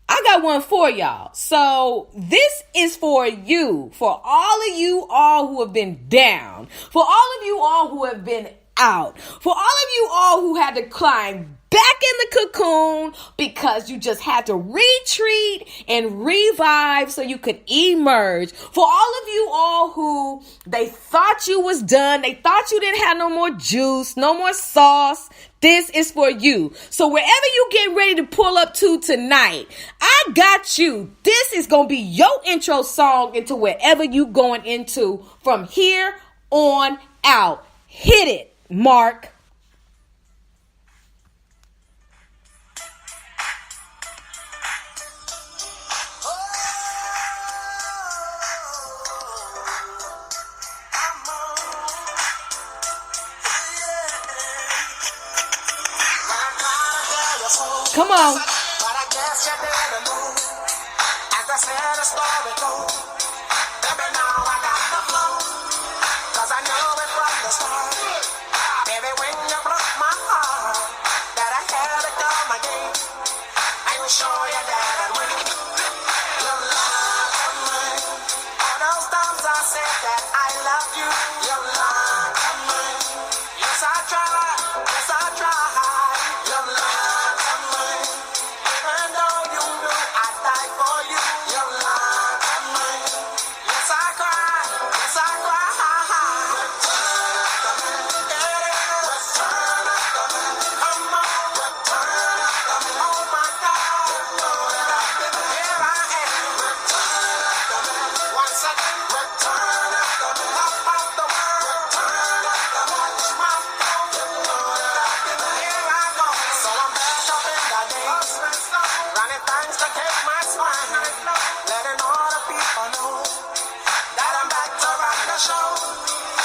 S2: I got one for y'all. So this is for you, for all of you all who have been down, for all of you all who have been out, for all of you all who had to climb back in the cocoon because you just had to retreat and revive so you could emerge. For all of you all who they thought you was done, they thought you didn't have no more juice, no more sauce. This is for you. So wherever you get ready to pull up to tonight, I got you. This is going to be your intro song into wherever you going into from here on out. Hit it, Mark. Come on.
S4: But I guess you didn't know. As I said, the story told. Baby, now I got the flow. Cause I know it from the start. Baby, when you broke my heart, that I had to come again. I will show you that I win. Your love and mine. All those times I said that I love you. Your love and mine. Yes, I tried. Yes, I tried. Your love and mine. Even though you knew I'd die for you. Your love and mine. Yes, I cried. Yes, I cried. Return of the man. Return of the man. Come on. Return of the man. Oh my God. Here I am. Return of the man. Once again. Return of the man. Up off the world. Return of the man. Watch my flow. Here I go. So I'm back up in the days. Running things to take my spine. Letting all the people know that I'm back to rock the show.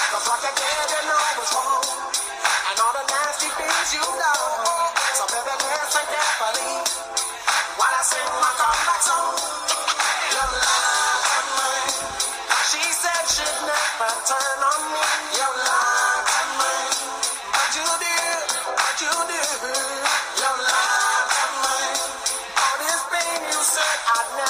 S4: Cause what you did, you know was wrong. And all the nasty things you done. So baby, listen carefully while I sing my comeback song. Your love and mine. She said she'd never turn on me. Your love and mine. But you did. But you did. Your love and mine. All this pain you said I'd never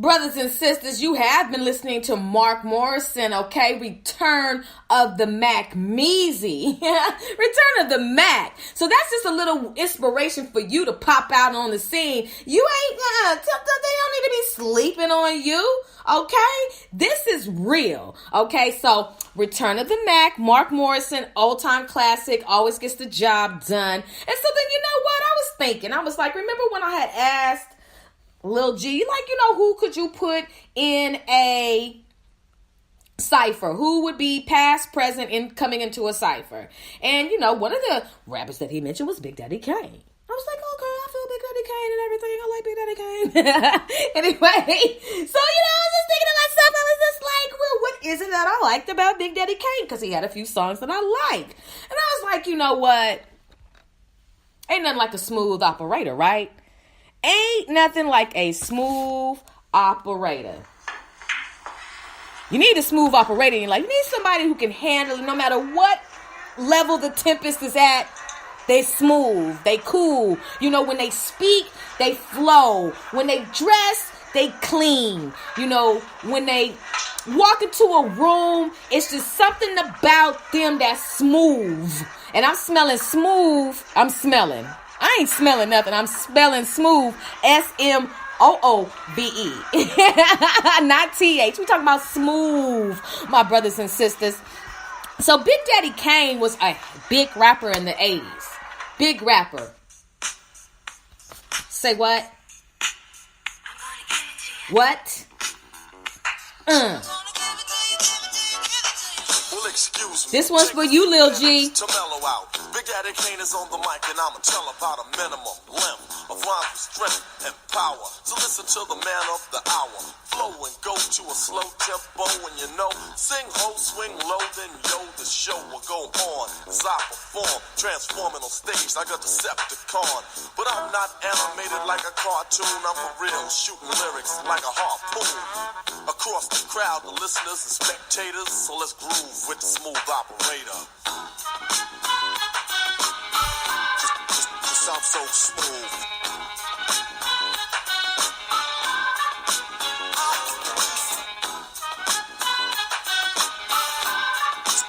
S2: brothers and sisters, you have been listening to Mark Morrison, okay? Return of the Mac Meezy. Return of the Mac. So that's just a little inspiration for you to pop out on the scene. You ain't, they don't need to be sleeping on you, okay? This is real, okay? So Return of the Mac, Mark Morrison, old time classic, always gets the job done. And so then, you know what? I was thinking, I was like, remember when I had asked Lil G, like, who could you put in a cipher? Who would be past, present, in coming into a cipher? And, one of the rappers that he mentioned was Big Daddy Kane. I was like, okay, I feel Big Daddy Kane and everything. I like Big Daddy Kane. Anyway, so, I was just thinking to myself, I was just like, well, what is it that I liked about Big Daddy Kane? Because he had a few songs that I liked. And I was like, you know what? Ain't nothing like a smooth operator, right? Ain't nothing like a smooth operator. You need a smooth operator. You need somebody who can handle it no matter what level the tempest is at. They smooth. They cool. When they speak, they flow. When they dress, they clean. When they walk into a room, it's just something about them that's smooth. And I'm smelling smooth. I ain't smelling nothing. I'm spelling smooth. SMOOVE. Not TH. We talking about smooth, my brothers and sisters. So Big Daddy Kane was a big rapper in the 80s. Big rapper. Say what? What?
S4: Well, excuse me.
S2: This one's for you, Lil G.
S4: To mellow out. Big Daddy Kane is on the mic, and I'ma tell about a minimum length of rhyme with strength and power. So listen to the man of the hour. Flow and go to a slow tempo, and sing ho, swing low, then the show will go on as I perform, transforming on stage like a Decepticon. But I'm not animated like a cartoon. I'm for real, shooting lyrics like a harpoon across the crowd, the listeners and spectators. So let's groove with the smooth operator. Just sound so smooth.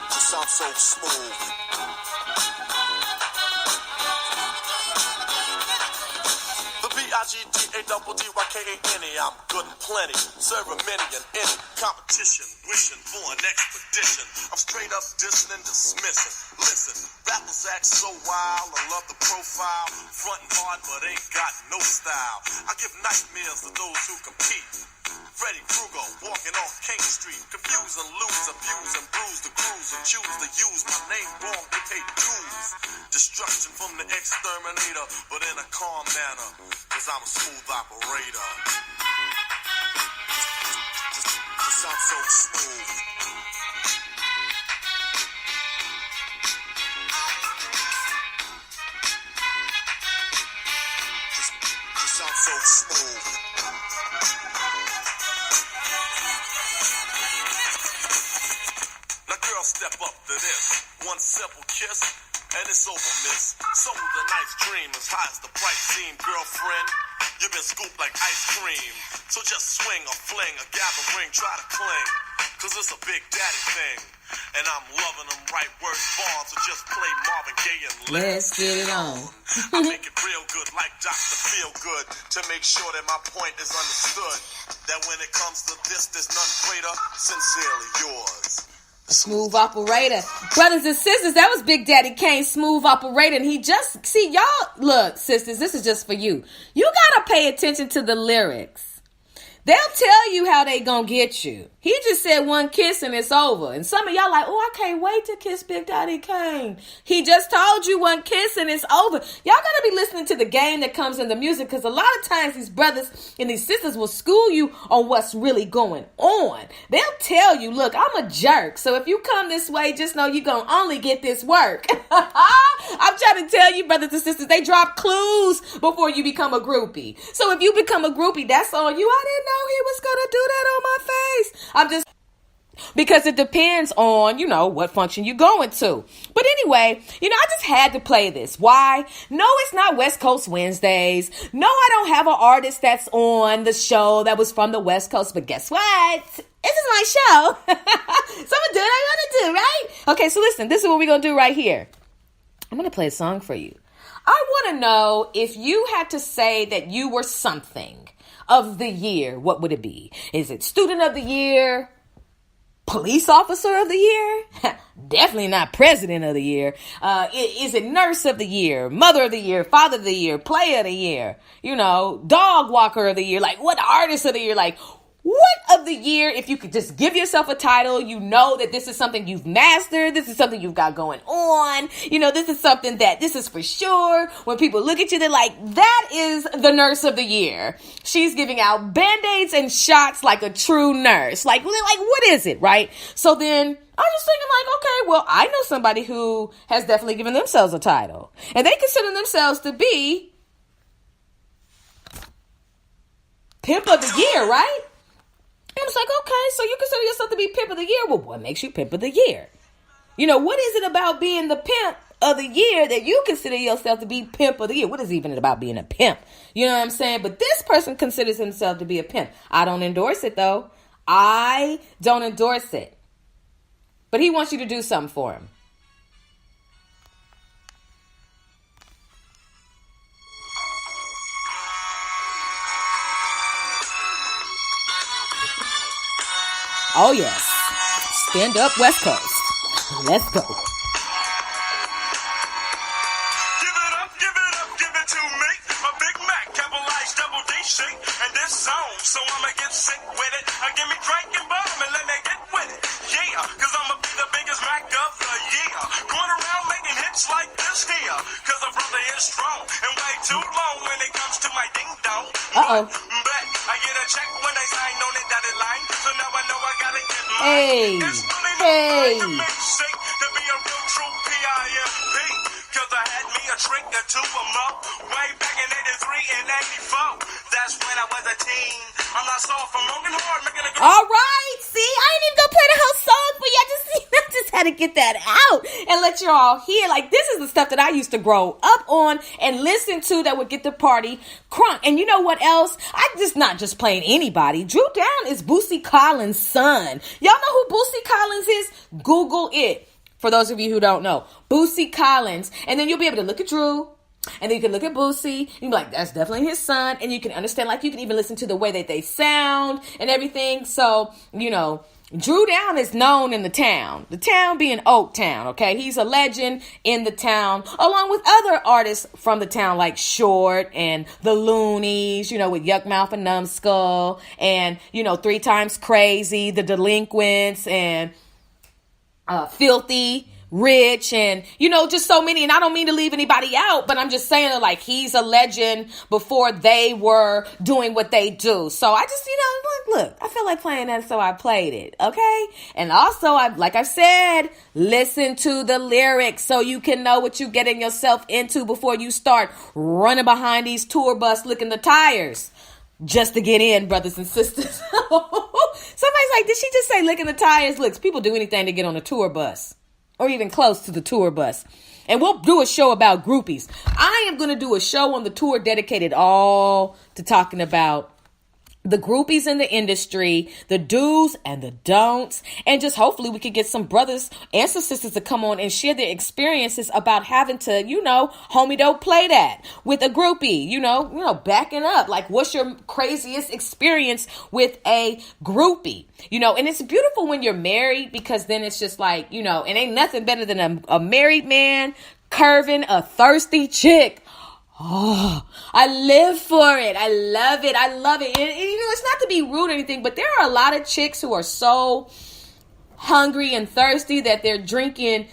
S4: Just sound so smooth. The B-I-G-D-A-double-D-Y-K-A-N-E. I'm good and plenty, serving many and any competition, wishing for an expedition. I'm straight up dissing and dismissing. Listen, rappers act so wild, I love the profile, frontin' hard but ain't got no style. I give nightmares to those who compete. Freddy Krueger walking off King Street, confuse and lose, abuse and bruise the crews who choose to use my name wrong. They pay dues, destruction from the exterminator, but in a calm manner, 'cause I'm a smooth operator. Just sound so smooth. Just sound so smooth. Step up to this. One simple kiss, and it's over, miss. So the night's dream, as high as the price seem, girlfriend. You've been scooped like ice cream. So just swing or fling or gather ring, try to cling. 'Cause it's a Big Daddy thing. And I'm loving them right words born. So just play Marvin Gaye and
S2: let's get it on.
S4: I make it real good like Dr. Feel Good to make sure that my point is understood. That when it comes to this, there's none greater. Sincerely yours.
S2: Smooth operator. Brothers and sisters, that was Big Daddy Kane, smooth operator. And he just, see, y'all, look, sisters, this is just for you. You gotta pay attention to the lyrics. They'll tell you how they gonna get you. He just said one kiss and it's over. And some of y'all like, oh, I can't wait to kiss Big Daddy Kane. He just told you one kiss and it's over. Y'all gotta be listening to the game that comes in the music, because a lot of times these brothers and these sisters will school you on what's really going on. They'll tell you, look, I'm a jerk. So if you come this way, just know you're gonna only get this work. I'm trying to tell you, brothers and sisters, they drop clues before you become a groupie. So if you become a groupie, that's on you. I didn't know he was gonna do that on my face. because it depends on, what function you're going to. But anyway, I just had to play this. Why? No, it's not West Coast Wednesdays. No, I don't have an artist that's on the show that was from the West Coast. But guess what? This is my show. So I'm going to do what I want to do, right? Okay, so listen, this is what we're going to do right here. I'm going to play a song for you. I want to know, if you had to say that you were something of the year, what would it be? Is it student of the year? Police officer of the year? Definitely not president of the year. Is it nurse of the year, mother of the year, father of the year, player of the year, dog walker of the year? Like, what artist of the year? Like, what of the year, if you could just give yourself a title, that this is something you've mastered, this is something you've got going on, this is something that this is for sure. When people look at you, they're like, that is the nurse of the year. She's giving out band-aids and shots like a true nurse. Like what is it, right? So then I'm just thinking like, okay, well, I know somebody who has definitely given themselves a title, and they consider themselves to be pimp of the year, right? I was like, okay, so you consider yourself to be pimp of the year. Well, what makes you pimp of the year? What is it about being the pimp of the year that you consider yourself to be pimp of the year? What is even about being a pimp? You know what I'm saying? But this person considers himself to be a pimp. I don't endorse it, though. I don't endorse it. But he wants you to do something for him. Oh, yes. Stand up, West Coast. Let's go.
S4: Give it to me. A Big Mac, capitalized double D shake. And this song, so I'ma get sick with it. Give me drink and bomb and let me get with it. Yeah, cause I'ma be the biggest Mac of the year. Going around making hits like this here. Cause a brother is strong and way too long when it comes to my ding dong.
S2: Uh-oh.
S4: But I get a check when they sign on it dotted line. So now I know I gotta get mine.
S2: Hey.
S4: It's really
S2: Hey.
S4: to make sick to be a real true PIMP. Cause I had me a drink or two or more. Way back in 83 and 84. That's when I was a teen. I'm not soft from Morgan Hard making a good.
S2: All right. See, I ain't even gonna play the whole song for you. I just had to get that out and let you all hear. Like, this is the stuff that I used to grow up on and listen to that would get the party crunk. And you know what else? I'm just not just playing anybody. Drew Down is Boosie Collins' son. Y'all know who Boosie Collins is? Google it. For those of you who don't know, Boosie Collins. And then you'll be able to look at Drew. And then you can look at Boosie. You can be like, that's definitely his son. And you can understand, like, you can even listen to the way that they sound and everything. So, Drew Down is known in the town being Oak Town, okay? He's a legend in the town, along with other artists from the town like Short and the Loonies, with Yuck Mouth and Numbskull, and, 3 Times Crazy, the Delinquents, and Filthy Rich, and just so many. And I don't mean to leave anybody out, but I'm just saying that, like, he's a legend before they were doing what they do. So I just look, I feel like playing that, so I played it, okay? And also, like I said, listen to the lyrics so you can know what you're getting yourself into before you start running behind these tour bus licking the tires just to get in, brothers and sisters. Somebody's like, did she just say licking the tires? Look, people do anything to get on a tour bus, or even close to the tour bus. And we'll do a show about groupies. I am going to do a show on the tour dedicated all to talking about the groupies in the industry, the do's and the don'ts, and just hopefully we could get some brothers and some sisters to come on and share their experiences about having to, homie, don't play that with a groupie, backing up. Like, what's your craziest experience with a groupie? And it's beautiful when you're married, because then it's just like, it ain't nothing better than a married man curving a thirsty chick. Oh, I live for it. I love it. I love it. And it's not to be rude or anything, but there are a lot of chicks who are so hungry and thirsty that they're drinking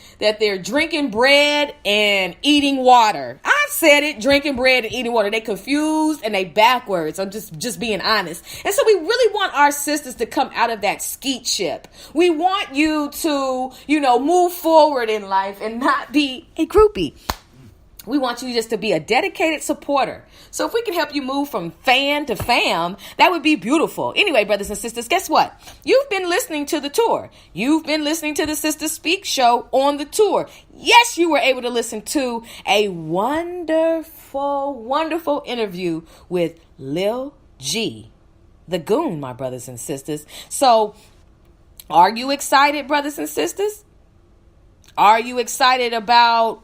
S2: bread and eating water. I said it, drinking bread and eating water. They confused and they backwards. I'm just being honest. And so we really want our sisters to come out of that skeet ship. We want you to, move forward in life and not be a groupie. We want you just to be a dedicated supporter. So if we can help you move from fan to fam, that would be beautiful. Anyway, brothers and sisters, guess what? You've been listening to the tour. You've been listening to the Sisters Speak show on the tour. Yes, you were able to listen to a wonderful, wonderful interview with Lil G, the Goon, my brothers and sisters. So are you excited, brothers and sisters? Are you excited about